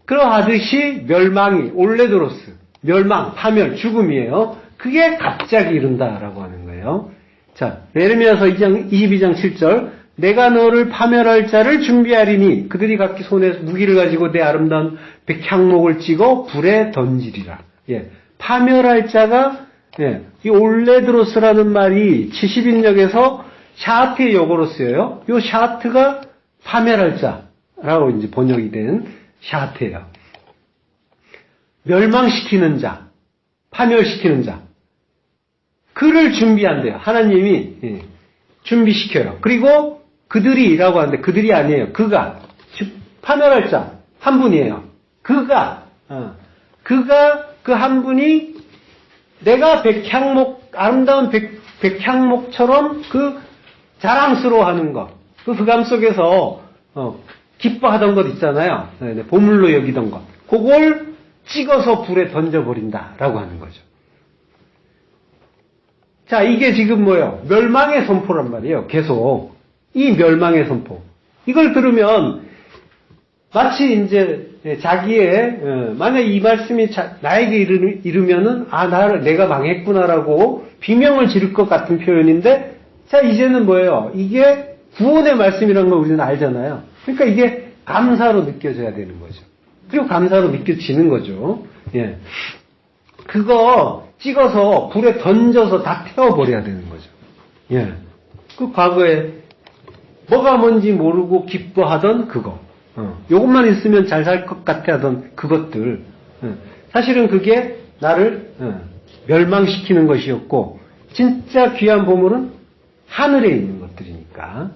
그러하듯이 멸망이, 올레드로스, 멸망, 파멸, 죽음이에요. 그게 갑자기 이른다라고 하는 거예요. 자, 예레미야서 22장 7절. 내가 너를 파멸할 자를 준비하리니 그들이 각기 손에 무기를 가지고 내 아름다운 백향목을 찍어 불에 던지리라. 예. 파멸할 자가, 이 올레드로스라는 말이 70인역에서 샤트의 역어로 쓰여요. 이 샤트가 파멸할 자라고 이제 번역이 된 샤트예요. 멸망시키는 자, 파멸시키는 자. 그를 준비한대요. 하나님이 준비시켜요. 그리고 그들이라고 하는데 그들이 아니에요. 그가 파멸할 자 한 분이에요. 그가 그 한 분이 내가 백향목 아름다운 백향목처럼 그 자랑스러워하는 것, 그 흑암 속에서 기뻐하던 것 있잖아요. 보물로 여기던 것, 그걸 찍어서 불에 던져버린다라고 하는 거죠. 자, 이게 지금 뭐예요? 멸망의 선포란 말이에요. 계속 이 멸망의 선포. 이걸 들으면 마치 이제 자기의 만약 이 말씀이 나에게 이르면은 내가 망했구나라고 비명을 지를 것 같은 표현인데, 자 이제는 뭐예요? 이게 구원의 말씀이라는 걸 우리는 알잖아요. 그러니까 이게 감사로 느껴져야 되는 거죠. 그리고 감사로 느껴지는 거죠. 예. 그거 찍어서 불에 던져서 다 태워버려야 되는 거죠. 예. 그 과거에 뭐가 뭔지 모르고 기뻐하던 그거. 요것만 있으면 잘 살 것 같아 하던 그것들. 사실은 그게 나를 멸망시키는 것이었고, 진짜 귀한 보물은 하늘에 있는 것들이니까.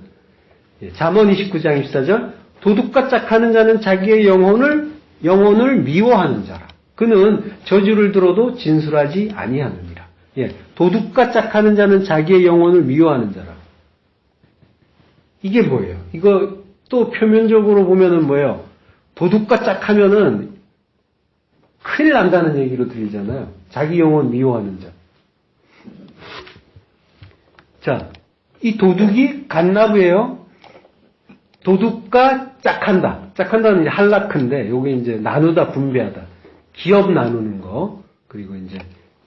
잠언 29장 24절. 도둑과 짝하는 자는 자기의 영혼을 미워하는 자라. 그는 저주를 들어도 진술하지 아니하느니라. 예, 도둑과 짝하는 자는 자기의 영혼을 미워하는 자라. 이게 뭐예요? 이거 또 표면적으로 보면은 뭐예요? 도둑과 짝하면은 큰일 난다는 얘기로 들리잖아요. 자기 영혼 미워하는 자. 자, 이 도둑이 갓나브예요. 도둑과 짝한다. 짝한다는 이제 할라크인데, 요게 이제 나누다, 분배하다. 기업 나누는 거, 그리고 이제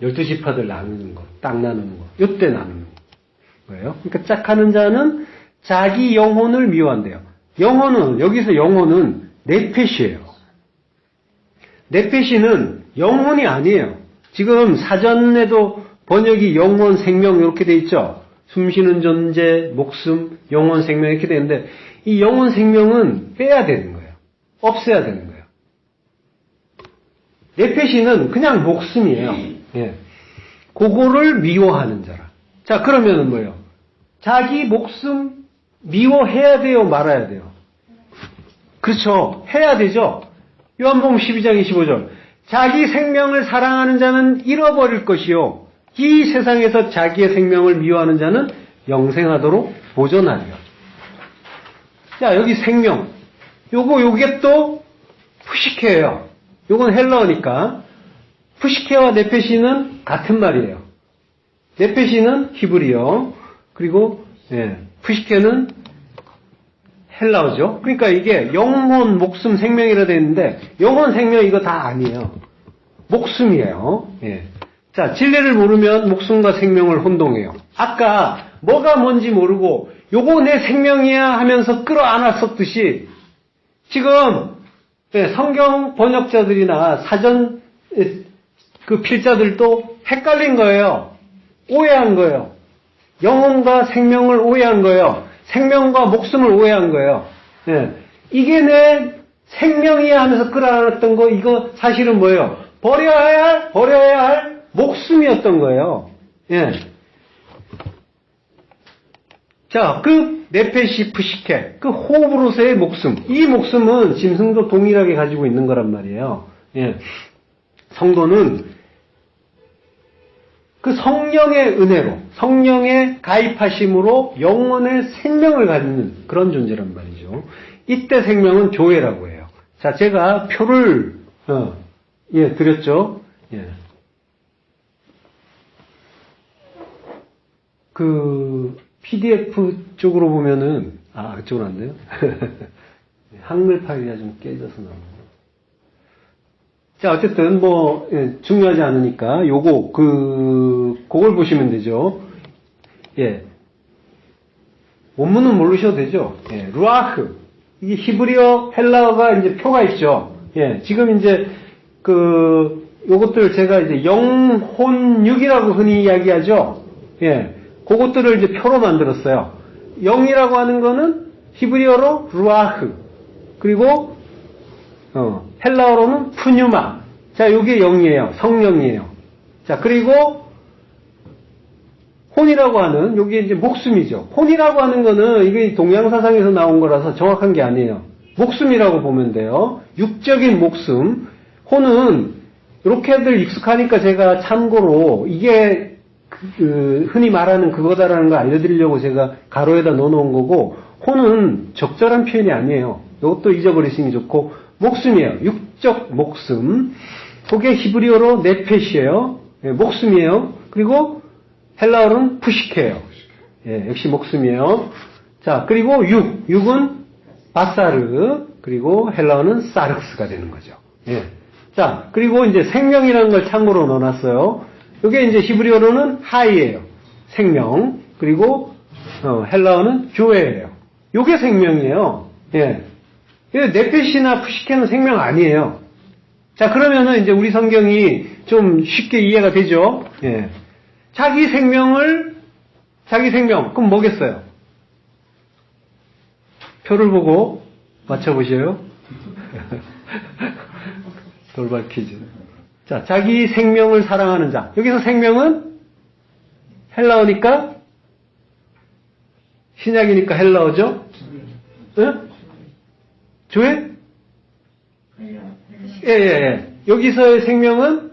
12지파들 나누는 거, 땅 나누는 거, 요때 나누는 거예요. 그러니까 짝하는 자는 자기 영혼을 미워한대요. 영혼은, 여기서 영혼은 네펫이에요. 네펫이는 영혼이 아니에요. 지금 사전에도 번역이 영혼, 생명 이렇게 돼 있죠. 숨쉬는 존재, 목숨, 영혼, 생명 이렇게 되는데 이 영혼, 생명은 빼야 되는 거예요. 없애야 되는 거예요. 네펫이는 그냥 목숨이에요. 예. 그거를 미워하는 자라. 자, 그러면은 뭐예요? 자기 목숨 미워해야 돼요? 말아야 돼요? 그렇죠. 해야 되죠. 요한복음 12장 25절. 자기 생명을 사랑하는 자는 잃어버릴 것이요. 이 세상에서 자기의 생명을 미워하는 자는 영생하도록 보존하리라. 자, 여기 생명. 요게 또 푸시케예요. 요건 헬라어니까. 푸시케와 네페시는 같은 말이에요. 네페시는 히브리어. 그리고 푸시케는 헬라어죠. 그러니까 이게 영혼, 목숨, 생명이라 되어 있는데 영혼, 생명 이거 다 아니에요. 목숨이에요. 예. 자, 진리를 모르면 목숨과 생명을 혼동해요. 아까 뭐가 뭔지 모르고 요거 내 생명이야 하면서 끌어안았었듯이 지금 성경 번역자들이나 사전 그 필자들도 헷갈린 거예요. 오해한 거예요. 영혼과 생명을 오해한 거예요. 생명과 목숨을 오해한 거예요. 예. 이게 내 생명이야 하면서 끌어안았던 거 이거 사실은 뭐예요? 버려야 할 목숨이었던 거예요. 예. 자, 그 네페시 푸시케, 그 호흡으로서의 목숨. 이 목숨은 짐승도 동일하게 가지고 있는 거란 말이에요. 예. 성도는 그 성령의 은혜로, 성령의 가입하심으로 영혼의 생명을 가지는 그런 존재란 말이죠. 이때 생명은 교회라고 해요. 자, 제가 표를, 드렸죠. 예. 그, PDF 쪽으로 보면은, 그쪽은 안 돼요? 한글 파일이 좀 깨져서 나오네요. 자, 어쨌든, 중요하지 않으니까, 그걸 보시면 되죠. 예. 원문은 모르셔도 되죠. 예. 루아흐. 이게 히브리어, 헬라어가 이제 표가 있죠. 예. 지금 이제, 요것들 제가 이제 영혼육이라고 흔히 이야기하죠. 예. 그것들을 이제 표로 만들었어요. 영이라고 하는 거는 히브리어로 루아흐. 그리고, 헬라어로는 푸뉴마. 자, 요게 영이에요. 성령이에요. 자, 그리고 혼이라고 하는, 요게 이제 목숨이죠. 혼이라고 하는 거는 이게 동양사상에서 나온 거라서 정확한 게 아니에요. 목숨이라고 보면 돼요. 육적인 목숨. 혼은 이렇게들 익숙하니까 제가 참고로 이게 흔히 말하는 그거다라는 거 알려드리려고 제가 가로에다 넣어놓은 거고, 혼은 적절한 표현이 아니에요. 이것도 잊어버리시는 게 좋고, 목숨이에요. 육적 목숨. 그게 히브리어로 네펫이에요. 예, 목숨이에요. 그리고 헬라어로는 푸시케예요. 예, 역시 목숨이에요. 자, 그리고 육은 바사르, 그리고 헬라어는 사르크스가 되는 거죠. 예. 자, 그리고 이제 생명이라는 걸 참고로 넣어놨어요. 이게 이제 히브리어로는 하이예요. 생명. 그리고 헬라어는 교회예요. 요게 생명이에요. 예. 네펫이나 푸시케는 생명 아니에요. 자, 그러면은 이제 우리 성경이 좀 쉽게 이해가 되죠? 예. 자기 생명, 그럼 뭐겠어요? 표를 보고 맞춰보셔요. 돌발 퀴즈. 자, 자기 생명을 사랑하는 자. 여기서 생명은 헬라어니까, 신약이니까 헬라어죠? 예? 조회? 예. 여기서의 생명은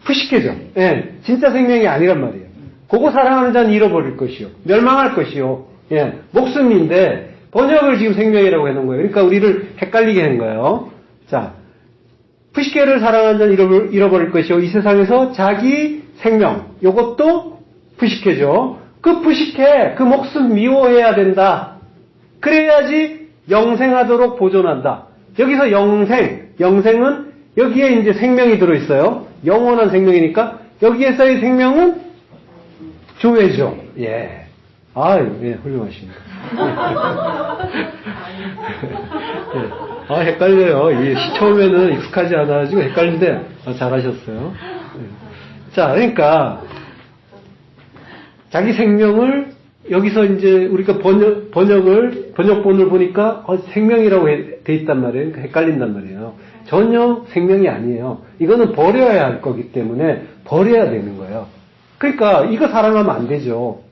푸시케죠. 예. 진짜 생명이 아니란 말이에요. 그거 사랑하는 자는 잃어버릴 것이요. 멸망할 것이요. 예. 목숨인데, 번역을 지금 생명이라고 해놓은 거예요. 그러니까 우리를 헷갈리게 하는 거예요. 자. 푸시케를 사랑하는 자는 잃어버릴 것이요. 이 세상에서 자기 생명. 요것도 푸시케죠. 그 푸시케, 그 목숨 미워해야 된다. 그래야지 영생하도록 보존한다. 여기서 영생은 여기에 이제 생명이 들어있어요. 영원한 생명이니까 여기에서의 생명은 조회죠. 예. 아유, 예, 훌륭하십니다. 예. 아, 헷갈려요. 이 처음에는 익숙하지 않아가지고 헷갈리는데, 잘하셨어요. 예. 자, 그러니까, 자기 생명을, 여기서 이제 우리가 번역본을 보니까, 생명이라고 돼 있단 말이에요. 그러니까 헷갈린단 말이에요. 전혀 생명이 아니에요. 이거는 버려야 할 거기 때문에 버려야 되는 거예요. 그러니까, 이거 사랑하면 안 되죠.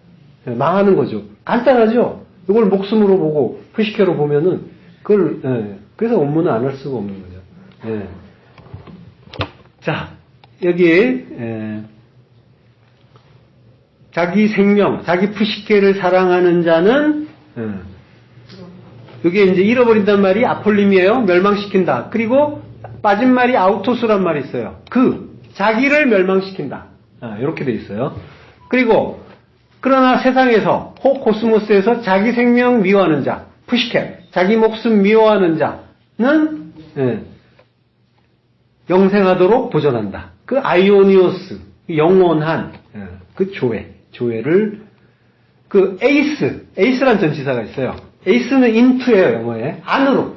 예, 망하는 거죠. 간단하죠? 이걸 목숨으로 보고, 푸시케로 보면은, 그걸, 예, 그래서 업무는 안 할 수가 없는 거죠. 예. 자, 여기, 자기 생명, 자기 푸시케를 사랑하는 자는, 이게 이제 잃어버린단 말이 아폴림이에요. 멸망시킨다. 그리고 빠진 말이 아우토스란 말이 있어요. 자기를 멸망시킨다. 이렇게 돼 있어요. 그리고, 그러나 세상에서, 코스모스에서 자기 생명 미워하는 자, 푸시케, 자기 목숨 미워하는 자는, 영생하도록 도전한다. 그 아이오니오스, 영원한, 그 조회를, 그 에이스란 전치사가 있어요. 에이스는 into예요, 영어에. 안으로.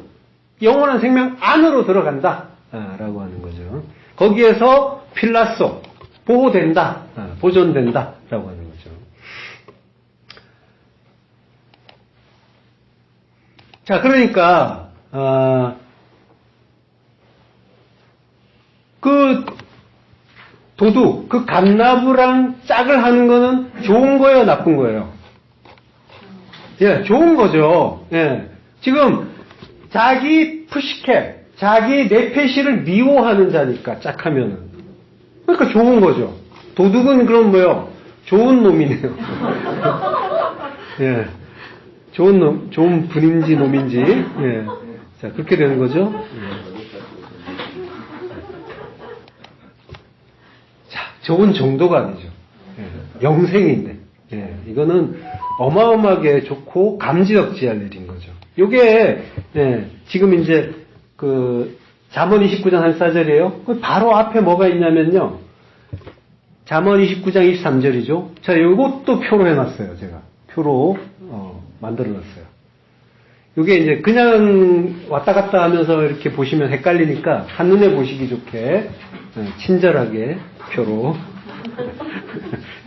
영원한 생명 안으로 들어간다. 라고 하는 거죠. 거기에서 필라소, 보호된다. 보존된다. 라고 하는 거죠. 자, 그러니까, 그 도둑, 그 갓나부랑 짝을 하는 거는 좋은 거예요, 나쁜 거예요? 예, 좋은 거죠. 예. 지금, 자기 푸시케, 자기 네페시를 미워하는 자니까, 짝하면은. 그러니까 좋은 거죠. 도둑은 그럼 뭐요? 좋은 놈이네요. 예. 좋은 분인지 놈인지, 예. 자, 그렇게 되는 거죠. 예. 자, 좋은 정도가 아니죠. 예. 영생인데. 예. 이거는 어마어마하게 좋고 감지덕지할 일인 거죠. 요게, 예. 지금 이제, 잠언 29장 한 4절이에요. 바로 앞에 뭐가 있냐면요. 잠언 29장 23절이죠. 자, 요것도 표로 해놨어요, 제가. 표로, 만들어놨어요. 이게 이제 그냥 왔다 갔다 하면서 이렇게 보시면 헷갈리니까 한눈에 보시기 좋게 친절하게 표로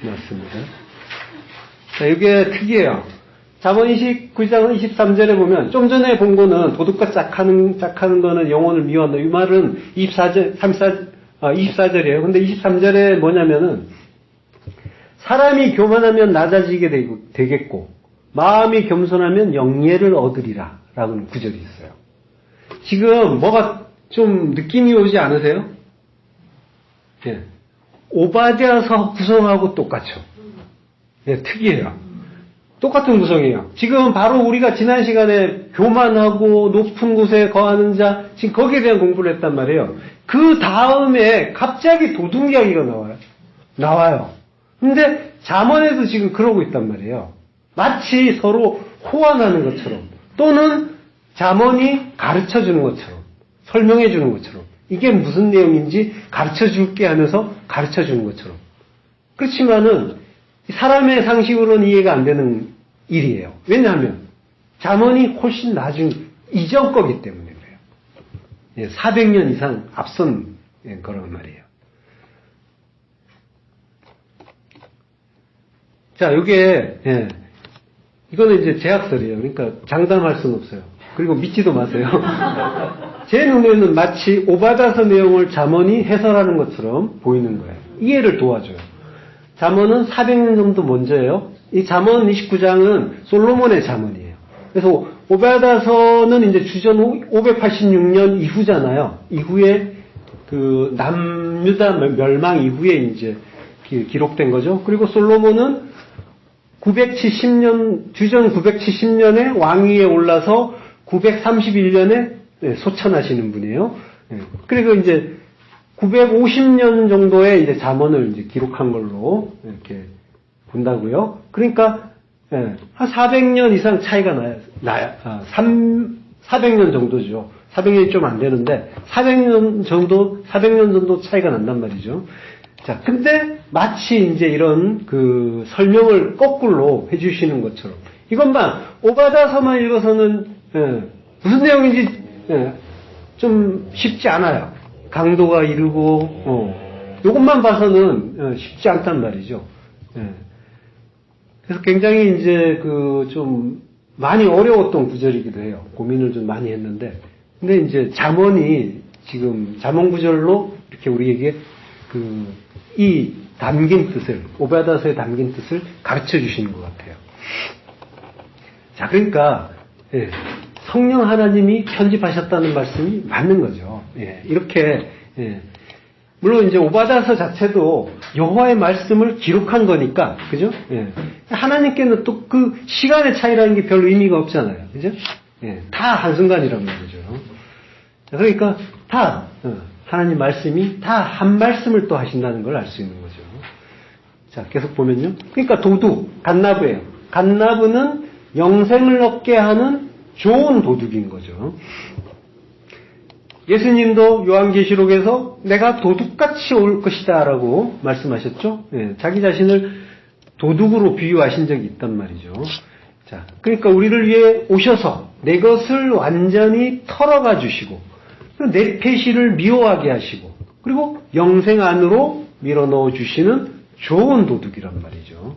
놨습니다. 자, 이게 특이해요. 잠언 29장 23절에 보면 좀 전에 본 거는 도둑과 짝하는 거는 영혼을 미워한다. 이 말은 24절이에요. 근데 23절에 뭐냐면은 사람이 교만하면 낮아지게 되겠고 마음이 겸손하면 영예를 얻으리라 라는 구절이 있어요. 지금 뭐가 좀 느낌이 오지 않으세요? 예. 오바댜서 구성하고 똑같죠. 예, 특이해요. 똑같은 구성이에요. 지금 바로 우리가 지난 시간에 교만하고 높은 곳에 거하는 자, 지금 거기에 대한 공부를 했단 말이에요. 그 다음에 갑자기 도둑 이야기가 나와요. 근데 잠언에도 지금 그러고 있단 말이에요. 마치 서로 호환하는 것처럼 또는 잠언이 가르쳐주는 것처럼 설명해주는 것처럼 이게 무슨 내용인지 가르쳐줄게 하면서 가르쳐주는 것처럼 그렇지만은 사람의 상식으로는 이해가 안 되는 일이에요. 왜냐하면 잠언이 훨씬 나중 이전 거기 때문에 그래요. 400년 이상 앞선 거란 말이에요. 자, 요게 이거는 이제 제약설이에요. 그러니까 장담할 수는 없어요. 그리고 믿지도 마세요. 제 눈에는 마치 오바다서 내용을 잠언이 해설하는 것처럼 보이는 거예요. 이해를 도와줘요. 잠언은 400년 정도 먼저예요. 이 잠언 29장은 솔로몬의 잠언이에요. 그래서 오바다서는 이제 주전 586년 이후잖아요. 이후에 그 남유다 멸망 이후에 이제 기록된 거죠. 그리고 솔로몬은 970년, 주전 970년에 왕위에 올라서 931년에 소천하시는 분이에요. 그리고 이제 950년 정도에 이제 잠언을 이제 기록한 걸로 이렇게 본다고요. 그러니까 한 400년 이상 차이가 나요. 400년 정도죠. 400년이 좀 안 되는데 400년 정도 차이가 난단 말이죠. 자, 근데 마치 이제 이런 그 설명을 거꾸로 해주시는 것처럼 이것만 오바다서만 읽어서는 무슨 내용인지 좀 쉽지 않아요. 강도가 이르고 이것만 봐서는 쉽지 않단 말이죠. 그래서 굉장히 이제 그 좀 많이 어려웠던 구절이기도 해요. 고민을 좀 많이 했는데, 근데 이제 잠언이 지금 잠언 구절로 이렇게 우리에게 이 담긴 뜻을, 오바다서에 담긴 뜻을 가르쳐 주시는 것 같아요. 자, 그러니까 성령 하나님이 편집하셨다는 말씀이 맞는 거죠. 이렇게 물론 이제 오바다서 자체도 여호와의 말씀을 기록한 거니까, 그죠? 하나님께는 또 그 시간의 차이라는 게 별로 의미가 없잖아요, 그죠? 다 한순간이란 말이죠. 자, 그러니까 다 하나님 말씀이 다 한 말씀을 또 하신다는 걸 알 수 있는 거죠. 자, 계속 보면요. 그러니까 도둑, 갓나브예요. 갓나브는 영생을 얻게 하는 좋은 도둑인 거죠. 예수님도 요한계시록에서 내가 도둑같이 올 것이다 라고 말씀하셨죠. 자기 자신을 도둑으로 비유하신 적이 있단 말이죠. 자, 그러니까 우리를 위해 오셔서 내 것을 완전히 털어가 주시고 내 패시를 미워하게 하시고 그리고 영생 안으로 밀어넣어 주시는 좋은 도둑이란 말이죠.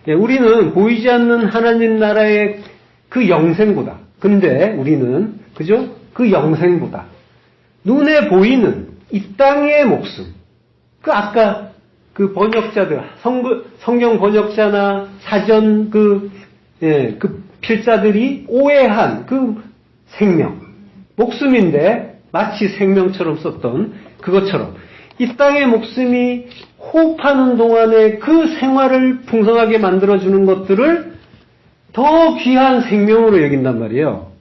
우리는 보이지 않는 하나님 나라의 그 영생보다, 근데 우리는 그죠? 그 영생보다 눈에 보이는 이 땅의 목숨, 아까 그 번역자들, 성경 번역자나 사전 그 필자들이 오해한 그 생명, 목숨인데 마치 생명처럼 썼던 그것처럼 이 땅의 목숨이 호흡하는 동안에 그 생활을 풍성하게 만들어주는 것들을 더 귀한 생명으로 여긴단 말이에요.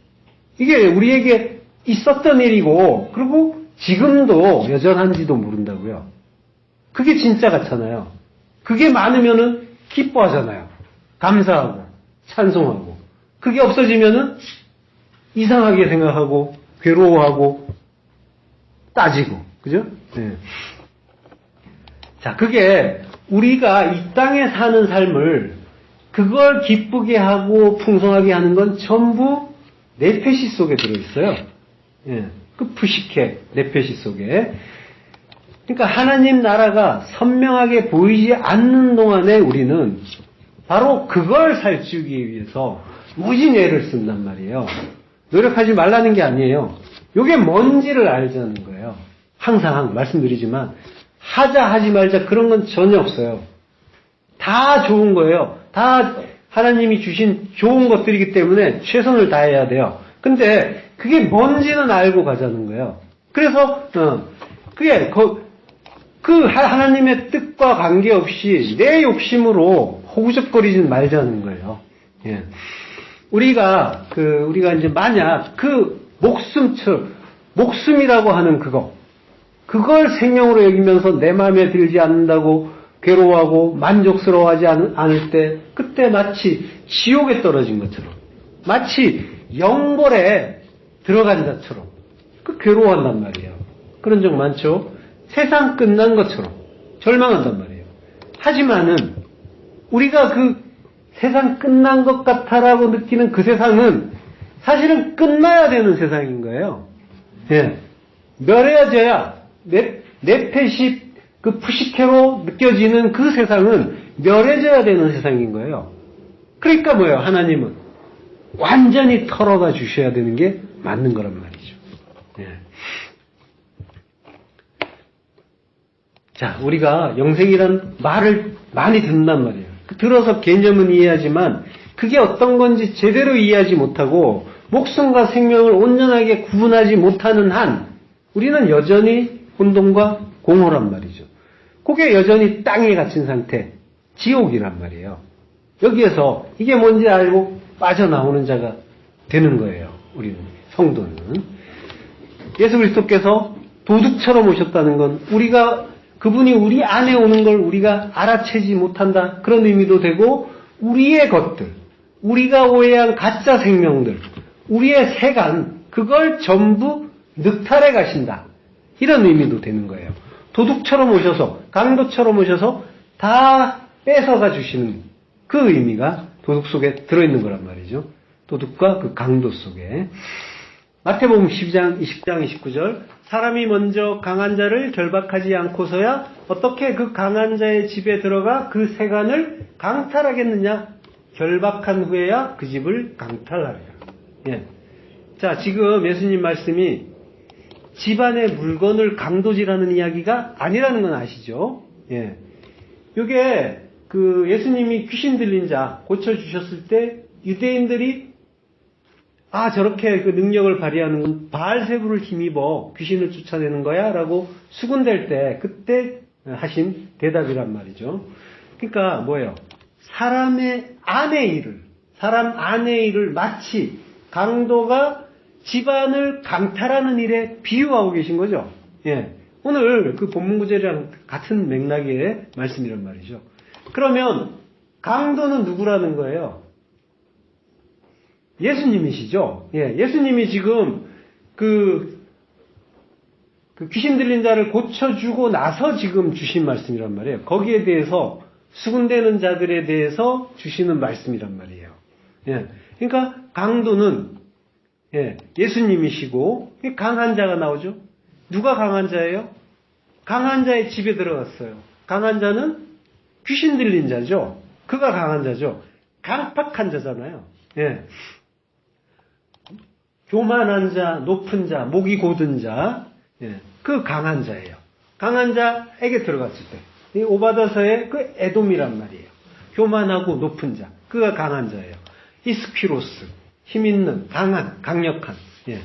이게 우리에게 있었던 일이고, 그리고 지금도 여전한지도 모른다고요. 그게 진짜 같잖아요. 그게 많으면은 기뻐하잖아요. 감사하고, 찬송하고. 그게 없어지면은 이상하게 생각하고, 괴로워하고, 따지고. 그죠? 자, 그게 우리가 이 땅에 사는 삶을 그걸 기쁘게 하고 풍성하게 하는 건 전부 네페시 속에 들어있어요. 그 푸시케, 네페시 속에. 그러니까 하나님 나라가 선명하게 보이지 않는 동안에 우리는 바로 그걸 살찌우기 위해서 무진 애를 쓴단 말이에요. 노력하지 말라는 게 아니에요. 이게 뭔지를 알자는 거예요. 항상 말씀드리지만 하자 하지 말자 그런 건 전혀 없어요. 다 좋은 거예요. 다 하나님이 주신 좋은 것들이기 때문에 최선을 다해야 돼요. 근데 그게 뭔지는 알고 가자는 거예요. 그래서 그게 그 하나님의 뜻과 관계없이 내 욕심으로 호구적거리진 말자는 거예요. 우리가 이제 만약 그 목숨이라고 하는 그걸 생명으로 여기면서 내 마음에 들지 않는다고 괴로워하고 만족스러워하지 않을 때, 그때 마치 지옥에 떨어진 것처럼, 마치 영벌에 들어간 자처럼 괴로워한단 말이에요. 그런 적 많죠? 세상 끝난 것처럼 절망한단 말이에요. 하지만은 우리가 그 세상 끝난 것 같아라고 느끼는 그 세상은 사실은 끝나야 되는 세상인 거예요. 멸해져야 네페시 그 푸시케로 느껴지는 그 세상은 멸해져야 되는 세상인 거예요. 그러니까 뭐예요? 하나님은 완전히 털어가 주셔야 되는 게 맞는 거란 말이죠. 자, 우리가 영생이란 말을 많이 듣는단 말이에요. 들어서 개념은 이해하지만 그게 어떤 건지 제대로 이해하지 못하고 목숨과 생명을 온전하게 구분하지 못하는 한 우리는 여전히 혼돈과 공허란 말이죠. 그게 여전히 땅에 갇힌 상태, 지옥이란 말이에요. 여기에서 이게 뭔지 알고 빠져나오는 자가 되는 거예요. 우리는, 성도는. 예수 그리스도께서 도둑처럼 오셨다는 건 그분이 우리 안에 오는 걸 우리가 알아채지 못한다. 그런 의미도 되고, 우리의 것들, 우리가 오해한 가짜 생명들, 우리의 세간, 그걸 전부 늑탈해 가신다. 이런 의미도 되는 거예요. 도둑처럼 오셔서, 강도처럼 오셔서 다 뺏어가 주시는 그 의미가 도둑 속에 들어있는 거란 말이죠. 도둑과 그 강도 속에. 마태복음 12장 20장 29절 사람이 먼저 강한 자를 결박하지 않고서야 어떻게 그 강한 자의 집에 들어가 그 세간을 강탈하겠느냐? 결박한 후에야 그 집을 강탈하리라. 예. 자, 지금 예수님 말씀이 집안의 물건을 강도질하는 이야기가 아니라는 건 아시죠? 예. 요게 그 예수님이 귀신 들린 자 고쳐주셨을 때 유대인들이 저렇게 그 능력을 발휘하는 건 바알세부를 힘입어 귀신을 쫓아내는 거야? 라고 수군댈 때 그때 하신 대답이란 말이죠. 그러니까 뭐예요? 사람 안의 일을 마치 강도가 집안을 강탈하는 일에 비유하고 계신 거죠. 예. 오늘 그 본문 구절이랑 같은 맥락의 말씀이란 말이죠. 그러면 강도는 누구라는 거예요? 예수님이시죠. 예. 예수님이 지금 그 귀신 들린 자를 고쳐주고 나서 지금 주신 말씀이란 말이에요. 거기에 대해서 수군대는 자들에 대해서 주시는 말씀이란 말이에요. 예. 그러니까 강도는 예수님이시고 강한 자가 나오죠. 누가 강한 자예요? 강한 자의 집에 들어갔어요. 강한 자는 귀신 들린 자죠. 그가 강한 자죠. 강팍한 자잖아요. 예. 교만한 자, 높은 자, 목이 곧은 자, 그 강한 자예요. 강한 자에게 들어갔을 때, 이 오바다서의 그 에돔이란 말이에요. 교만하고 높은 자, 그가 강한 자예요. 이스피로스, 힘 있는, 강한, 강력한. 예.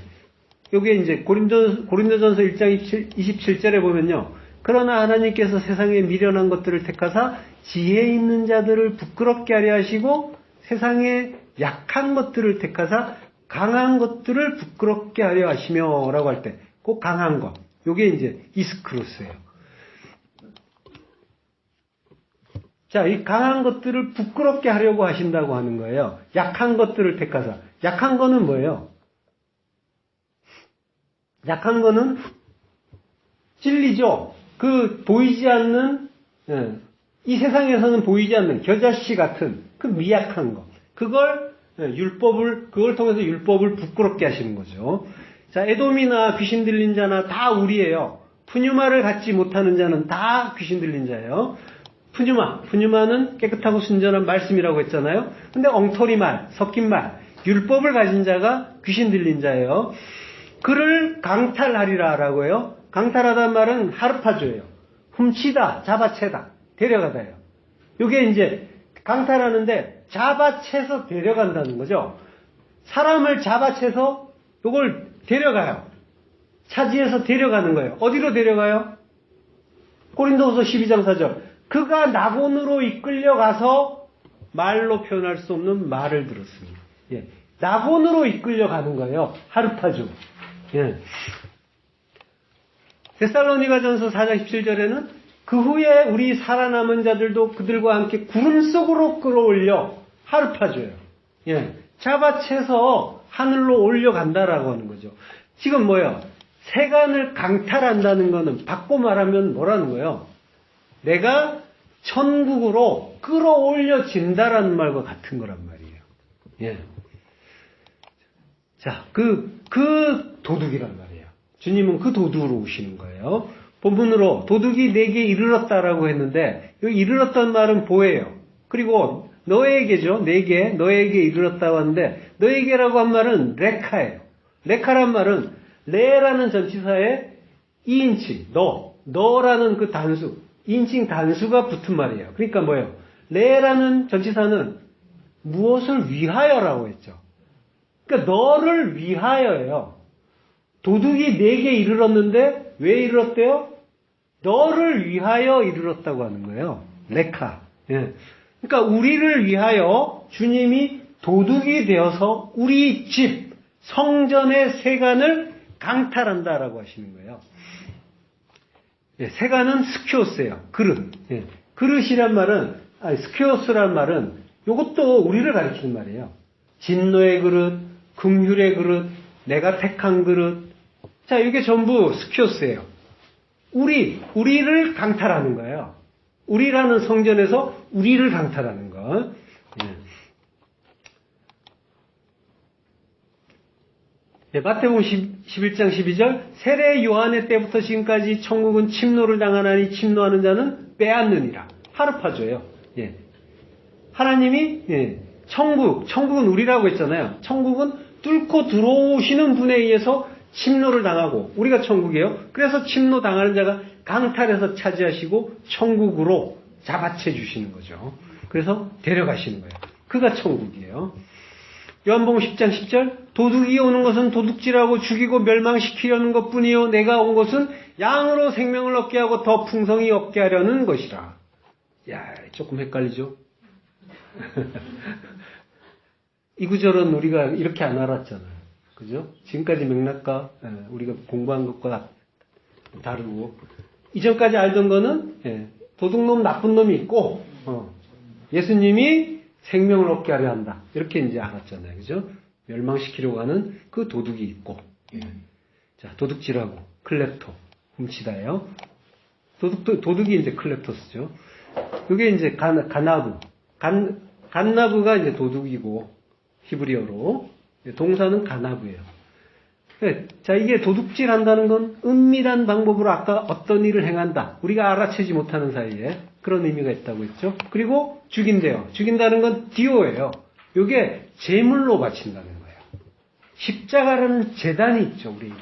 요게 이제 고린도전서 1장 27절에 보면요. 그러나 하나님께서 세상에 미련한 것들을 택하사 지혜 있는 자들을 부끄럽게 하려 하시고 세상에 약한 것들을 택하사 강한 것들을 부끄럽게 하려 하시며 라고 할 때 꼭 강한 것. 요게 이제 이스크로스예요. 자, 이 강한 것들을 부끄럽게 하려고 하신다고 하는 거예요. 약한 것들을 택하사. 약한 거는 뭐예요? 약한 거는 진리죠. 그 보이지 않는, 이 세상에서는 보이지 않는 겨자씨 같은 그 미약한 것. 그걸 통해서 율법을 부끄럽게 하시는 거죠. 자, 에돔이나 귀신 들린 자나 다 우리예요. 푸뉴마를 갖지 못하는 자는 다 귀신 들린 자예요. 푸뉴마는 깨끗하고 순전한 말씀이라고 했잖아요. 근데 엉터리 말, 섞인 말, 율법을 가진 자가 귀신 들린 자예요. 그를 강탈하리라라고 해요. 강탈하다는 말은 하르파조예요. 훔치다, 잡아채다, 데려가다예요. 이게 이제 강탈하는데 잡아채서 데려간다는 거죠. 사람을 잡아채서 이걸 데려가요. 차지해서 데려가는 거예요. 어디로 데려가요? 고린도후서 12장 4절. 그가 낙원으로 이끌려가서 말로 표현할 수 없는 말을 들었습니다. 예. 낙원으로 이끌려가는 거예요. 하르파조. 예. 데살로니가전서 4장 17절에는 그 후에 우리 살아남은 자들도 그들과 함께 구름 속으로 끌어올려 하르파줘요. 예. 잡아채서 하늘로 올려간다라고 하는 거죠. 지금 뭐예요? 세간을 강탈한다는 거는 바꿔 말하면 뭐라는 거예요? 내가 천국으로 끌어올려진다라는 말과 같은 거란 말이에요. 예. 자, 그 도둑이란 말이에요. 주님은 그 도둑으로 오시는 거예요. 본문으로 도둑이 내게 이르렀다라고 했는데 여기 이르렀다는 말은 보예요. 그리고 너에게죠. 너에게 이르렀다고 하는데 너에게라고 한 말은 레카예요. 레카란 말은 레라는 전치사에 이인칭 너라는 그 단수 인칭 단수가 붙은 말이에요. 그러니까 뭐예요? 레라는 전치사는 무엇을 위하여라고 했죠. 그러니까 너를 위하여예요. 도둑이 내게 이르렀는데 왜 이르렀대요? 너를 위하여 이르렀다고 하는 거예요. 레카. 예. 그러니까 우리를 위하여 주님이 도둑이 되어서 우리 집 성전의 세간을 강탈한다라고 하시는 거예요. 예, 세간은 스키오스예요. 그릇. 예. 그릇이란 말은 스키오스란 말은 이것도 우리를 가리키는 말이에요. 진노의 그릇, 긍휼의 그릇, 내가 택한 그릇. 자, 이게 전부 스키오스예요. 우리를 강탈하는 거예요. 우리라는 성전에서 우리를 강탈하는 거. 마태복음 11장 12절 세례 요한의 때부터 지금까지 천국은 침노를 당하나니 침노하는 자는 빼앗느니라. 하르파조예요. 하나님이 천국은 우리라고 했잖아요. 천국은 뚫고 들어오시는 분에 의해서 침노를 당하고 우리가 천국이에요. 그래서 침노 당하는 자가 강탈해서 차지하시고 천국으로 잡아채 주시는 거죠. 그래서 데려가시는 거예요. 그가 천국이에요. 요한복음 10장 10절 도둑이 오는 것은 도둑질하고 죽이고 멸망시키려는 것뿐이요 내가 온 것은 양으로 생명을 얻게 하고 더 풍성히 얻게 하려는 것이라. 야, 조금 헷갈리죠? 이 구절은 우리가 이렇게 안 알았잖아요. 그죠? 지금까지 맥락과 우리가 공부한 것과 다르고 이전까지 알던 거는 도둑놈 나쁜 놈이 있고 예수님이 생명을 얻게 하려 한다. 이렇게 이제 알았잖아요. 그죠? 멸망시키려고 하는 그 도둑이 있고 자, 도둑질하고 클렙토 훔치다예요. 도둑이 이제 클렙토스죠. 그게 이제 간나브가 이제 도둑이고 히브리어로 동사는 가나브예요. 자, 이게 도둑질 한다는 건 은밀한 방법으로 아까 어떤 일을 행한다. 우리가 알아채지 못하는 사이에 그런 의미가 있다고 했죠. 그리고 죽인대요. 죽인다는 건 디오예요. 이게 제물로 바친다는 거예요. 십자가라는 제단이 있죠, 우리에게.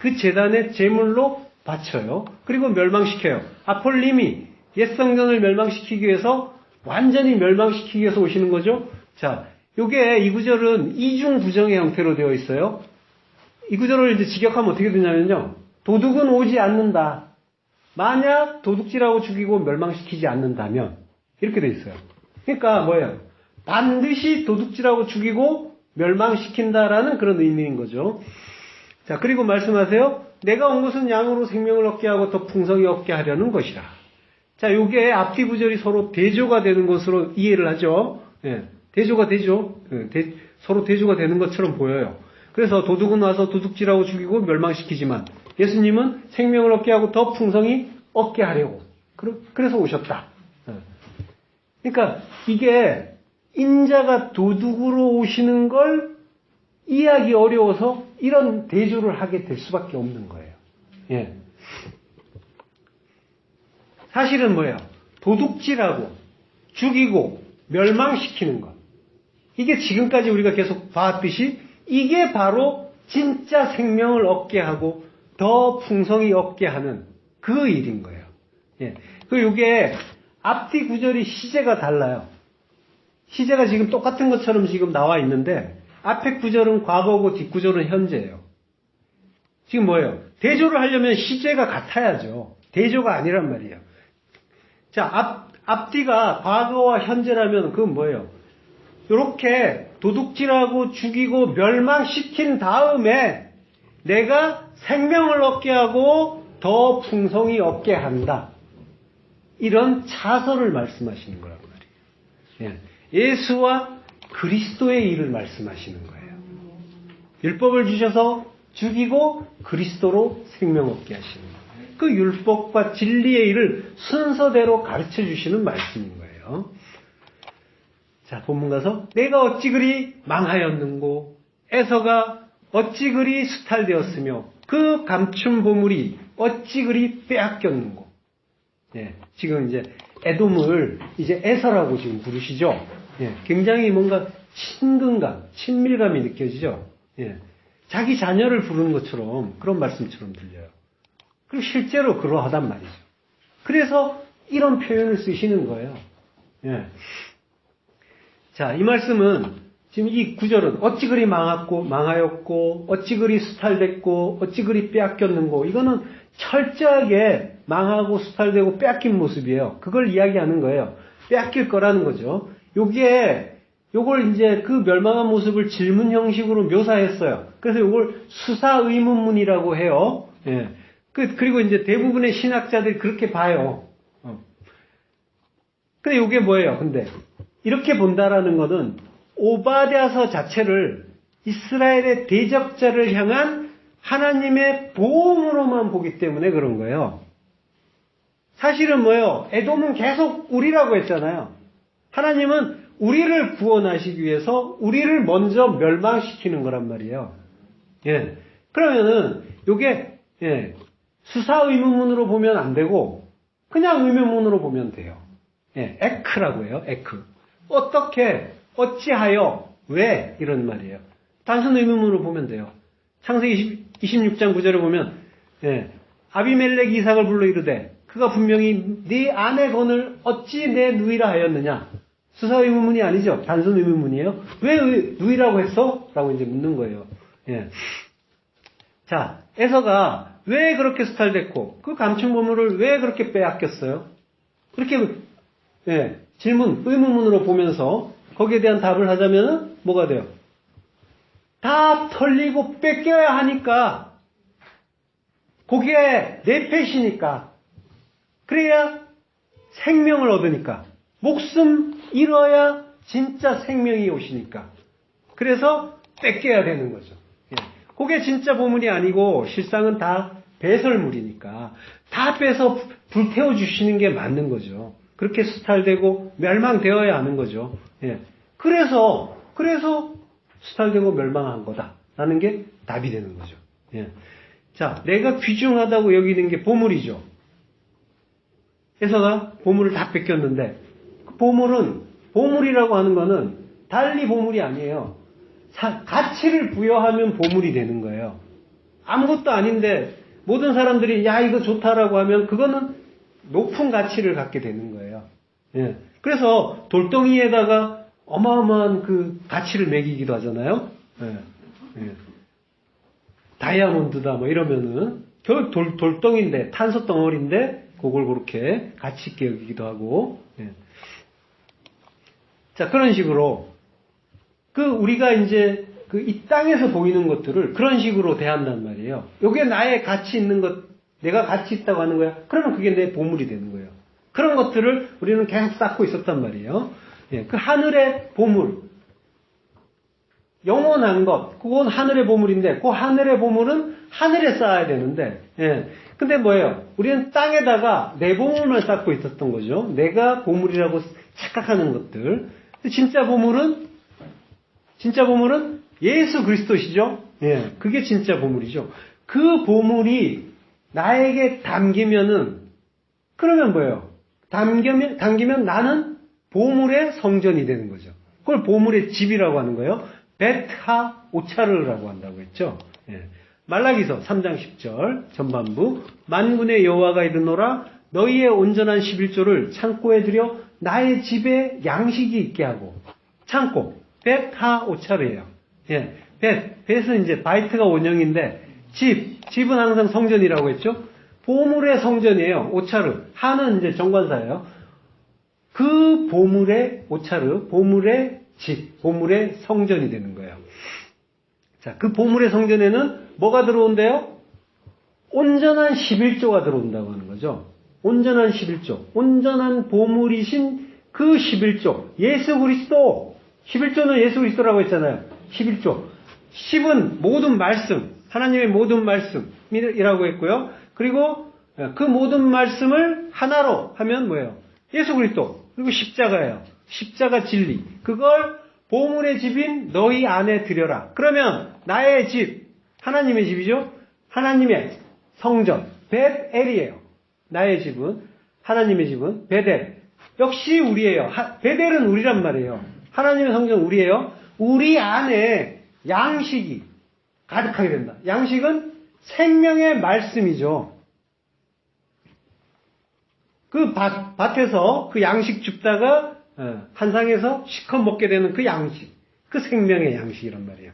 그 제단에 제물로 바쳐요. 그리고 멸망시켜요. 아폴림이 옛 성전을 멸망시키기 위해서 완전히 멸망시키기 위해서 오시는 거죠. 자, 요게 이 구절은 이중 부정의 형태로 되어 있어요. 이 구절을 이제 직역하면 어떻게 되냐면요. 도둑은 오지 않는다. 만약 도둑질하고 죽이고 멸망시키지 않는다면 이렇게 되어 있어요. 그러니까 뭐예요? 반드시 도둑질하고 죽이고 멸망시킨다라는 그런 의미인 거죠. 자, 그리고 말씀하세요. 내가 온 것은 양으로 생명을 얻게 하고 더 풍성히 얻게 하려는 것이라. 자, 요게 앞뒤 구절이 서로 대조가 되는 것으로 이해를 하죠. 대조가 되죠. 서로 대조가 되는 것처럼 보여요. 그래서 도둑은 와서 도둑질하고 죽이고 멸망시키지만 예수님은 생명을 얻게 하고 더 풍성히 얻게 하려고. 그래서 오셨다. 그러니까 이게 인자가 도둑으로 오시는 걸 이해하기 어려워서 이런 대조를 하게 될 수밖에 없는 거예요. 사실은 뭐예요? 도둑질하고 죽이고 멸망시키는 것. 이게 지금까지 우리가 계속 봐왔듯이 이게 바로 진짜 생명을 얻게 하고 더 풍성히 얻게 하는 그 일인 거예요. 그리고 이게 앞뒤 구절이 시제가 달라요. 시제가 지금 똑같은 것처럼 지금 나와 있는데 앞에 구절은 과거고 뒷 구절은 현재예요. 지금 뭐예요? 대조를 하려면 시제가 같아야죠. 대조가 아니란 말이에요. 자, 앞뒤가 과거와 현재라면 그건 뭐예요? 이렇게 도둑질하고 죽이고 멸망시킨 다음에 내가 생명을 얻게 하고 더 풍성히 얻게 한다. 이런 차서를 말씀하시는 거란 말이에요. 예수와 그리스도의 일을 말씀하시는 거예요. 율법을 주셔서 죽이고 그리스도로 생명 얻게 하시는 거예요. 그 율법과 진리의 일을 순서대로 가르쳐 주시는 말씀인 거예요. 자, 본문 가서 내가 어찌 그리 망하였는고 에서가 어찌 그리 수탈되었으며 그 감춘 보물이 어찌 그리 빼앗겼는고. 지금 이제 에돔을 이제 에서라고 지금 부르시죠. 굉장히 뭔가 친근감, 친밀감이 느껴지죠. 자기 자녀를 부르는 것처럼 그런 말씀처럼 들려요. 그리고 실제로 그러하단 말이죠. 그래서 이런 표현을 쓰시는 거예요. 자, 이 말씀은 지금 이 구절은 어찌 그리 망하였고 어찌 그리 수탈됐고 어찌 그리 빼앗겼는고 이거는 철저하게 망하고 수탈되고 빼앗긴 모습이에요. 그걸 이야기하는 거예요. 빼앗길 거라는 거죠. 요걸 이제 그 멸망한 모습을 질문 형식으로 묘사했어요. 그래서 요걸 수사 의문문이라고 해요. 그리고 이제 대부분의 신학자들이 그렇게 봐요. 근데 요게 뭐예요? 근데 이렇게 본다라는 거는 오바댜서 자체를 이스라엘의 대적자를 향한 하나님의 보험으로만 보기 때문에 그런 거예요. 사실은 뭐예요? 에돔은 계속 우리라고 했잖아요. 하나님은 우리를 구원하시기 위해서 우리를 먼저 멸망시키는 거란 말이에요. 예. 그러면은 요게 수사의문문으로 보면 안 되고 그냥 의문문으로 보면 돼요. 예. 에크라고 해요. 에크. 어떻게, 어찌하여, 왜 이런 말이에요. 단순 의문문으로 보면 돼요. 창세기 26장 9절에 보면 아비멜렉 이삭을 불러 이르되 그가 분명히 네 아내 건을 어찌 내 누이라 하였느냐. 수사 의문문이 아니죠. 단순 의문문이에요. 왜 누이라고 했어? 라고 이제 묻는 거예요. 예. 자, 에서가 왜 그렇게 수탈됐고 그 감춘 보물을 왜 그렇게 빼앗겼어요? 그렇게 질문, 의문문으로 보면서 거기에 대한 답을 하자면 뭐가 돼요? 다 털리고 뺏겨야 하니까 그게 내 펫이니까 그래야 생명을 얻으니까 목숨 잃어야 진짜 생명이 오시니까 그래서 뺏겨야 되는 거죠. 그게 진짜 보물이 아니고 실상은 다 배설물이니까 다 빼서 불태워 주시는 게 맞는 거죠. 그렇게 수탈되고 멸망되어야 하는 거죠. 그래서 수탈되고 멸망한 거다라는 게 답이 되는 거죠. 자, 내가 귀중하다고 여기는 게 보물이죠. 에서가 보물을 다 뺏겼는데 그 보물이라고 하는 거는 달리 보물이 아니에요. 가치를 부여하면 보물이 되는 거예요. 아무것도 아닌데 모든 사람들이 야 이거 좋다라고 하면 그거는 높은 가치를 갖게 되는 거예요. 그래서 돌덩이에다가 어마어마한 그 가치를 매기기도 하잖아요. 다이아몬드다 뭐 이러면은 결국 돌덩이인데 탄소 덩어리인데 그걸 그렇게 가치 있게 여기기도 하고. 자, 그런 식으로 우리가 이제 이 땅에서 보이는 것들을 그런 식으로 대한단 말이에요. 요게 나의 가치 있는 것, 내가 가치 있다고 하는 거야. 그러면 그게 내 보물이 되는 거예요. 그런 것들을 우리는 계속 쌓고 있었단 말이에요. 그 하늘의 보물, 영원한 것, 그건 하늘의 보물인데, 그 하늘의 보물은 하늘에 쌓아야 되는데, 근데 뭐예요? 우리는 땅에다가 내 보물만 쌓고 있었던 거죠. 내가 보물이라고 착각하는 것들. 진짜 보물은 예수 그리스도시죠? 그게 진짜 보물이죠. 그 보물이 나에게 담기면은, 그러면 뭐예요? 담기면 나는 보물의 성전이 되는 거죠. 그걸 보물의 집이라고 하는 거예요. 베트하 오차르라고 한다고 했죠. 말라기서 3장 10절 전반부 만군의 여호와가 이르노라 너희의 온전한 11조를 창고에 들여 나의 집에 양식이 있게 하고 창고 베트하 오차르예요. 벳은 이제 바이트가 원형인데 집은 항상 성전이라고 했죠. 보물의 성전이에요. 오차르 하는 이제 정관사예요. 그 보물의 오차르 보물의 집 보물의 성전이 되는 거예요. 자, 그 보물의 성전에는 뭐가 들어온대요? 온전한 11조가 들어온다고 하는 거죠. 온전한 11조. 온전한 보물이신 그 11조. 예수 그리스도. 11조는 예수 그리스도라고 했잖아요. 11조. 10은 모든 말씀. 하나님의 모든 말씀이라고 했고요. 그리고 그 모든 말씀을 하나로 하면 뭐예요? 예수 그리스도. 그리고 십자가예요. 십자가 진리. 그걸 보물의 집인 너희 안에 들여라. 그러면 나의 집, 하나님의 집이죠. 하나님의 성전, 벳엘이에요. 나의 집은, 하나님의 집은 벳엘. 역시 우리예요. 벳엘은 우리란 말이에요. 하나님의 성전 우리예요. 우리 안에 양식이 가득하게 된다. 양식은 생명의 말씀이죠. 그 밭에서 그 양식 줍다가 한상에서 시컷 먹게 되는 그 양식, 그 생명의 양식이란 말이에요.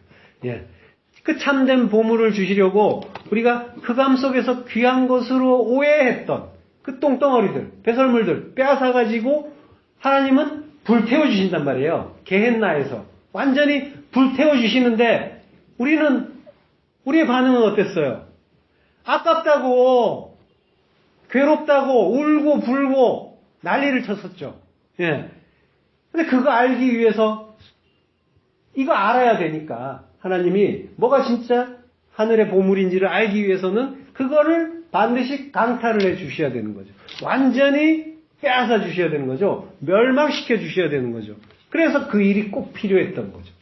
그 참된 보물을 주시려고 우리가 흑암 속에서 귀한 것으로 오해했던 그 똥덩어리들, 배설물들 빼앗아가지고 하나님은 불태워 주신단 말이에요. 게헨나에서 완전히 불태워 주시는데 우리의 반응은 어땠어요? 아깝다고, 괴롭다고, 울고 불고 난리를 쳤었죠. 근데 그거 알기 위해서 이거 알아야 되니까 하나님이 뭐가 진짜 하늘의 보물인지를 알기 위해서는 그거를 반드시 강탈을 해 주셔야 되는 거죠. 완전히 빼앗아 주셔야 되는 거죠. 멸망시켜 주셔야 되는 거죠. 그래서 그 일이 꼭 필요했던 거죠.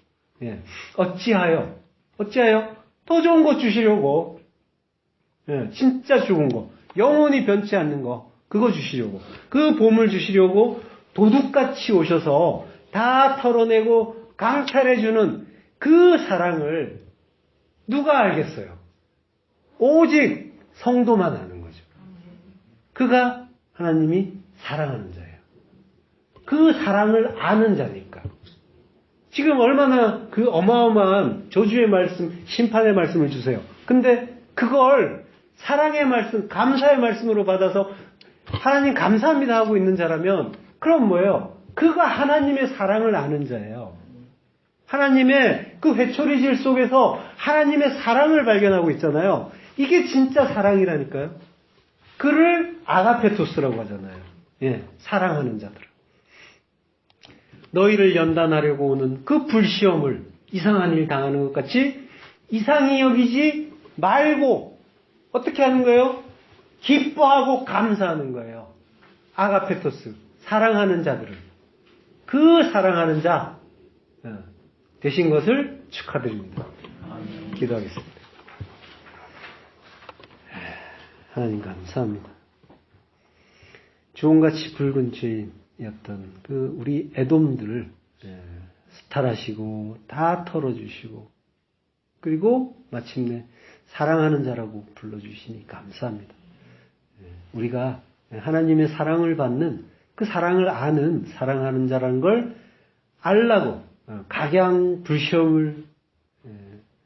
예. 어찌하여 더 좋은 거 주시려고, 예, 진짜 좋은 거, 영원히 변치 않는 거, 그거 주시려고, 그 보물 주시려고 도둑같이 오셔서 다 털어내고 강탈해주는 그 사랑을 누가 알겠어요? 오직 성도만 아는 거죠. 그가 하나님이 사랑하는 자예요. 그 사랑을 아는 자니까. 지금 얼마나 그 어마어마한 저주의 말씀, 심판의 말씀을 주세요. 근데 그걸 사랑의 말씀, 감사의 말씀으로 받아서 하나님 감사합니다 하고 있는 자라면 그럼 뭐예요? 그가 하나님의 사랑을 아는 자예요. 하나님의 그 회초리질 속에서 하나님의 사랑을 발견하고 있잖아요. 이게 진짜 사랑이라니까요. 그를 아가페토스라고 하잖아요. 예, 사랑하는 자들. 너희를 연단하려고 오는 그 불시험을 이상한 일 당하는 것 같이 이상히 여기지 말고 어떻게 하는 거예요? 기뻐하고 감사하는 거예요. 아가페토스, 사랑하는 자들을. 그 사랑하는 자 되신 것을 축하드립니다. 기도하겠습니다. 하나님 감사합니다. 주홍같이 붉은 죄인이었던 그 우리 에돔들을 수탈하시고 다 털어주시고 그리고 마침내 사랑하는 자라고 불러주시니 감사합니다. 우리가 하나님의 사랑을 받는 그 사랑을 아는 사랑하는 자라는 걸 알라고 각양 불시험을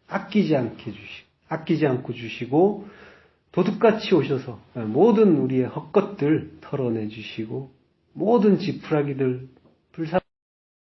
아끼지 않고 주시고 도둑같이 오셔서 모든 우리의 헛것들 털어내 주시고 모든 지푸라기들 불사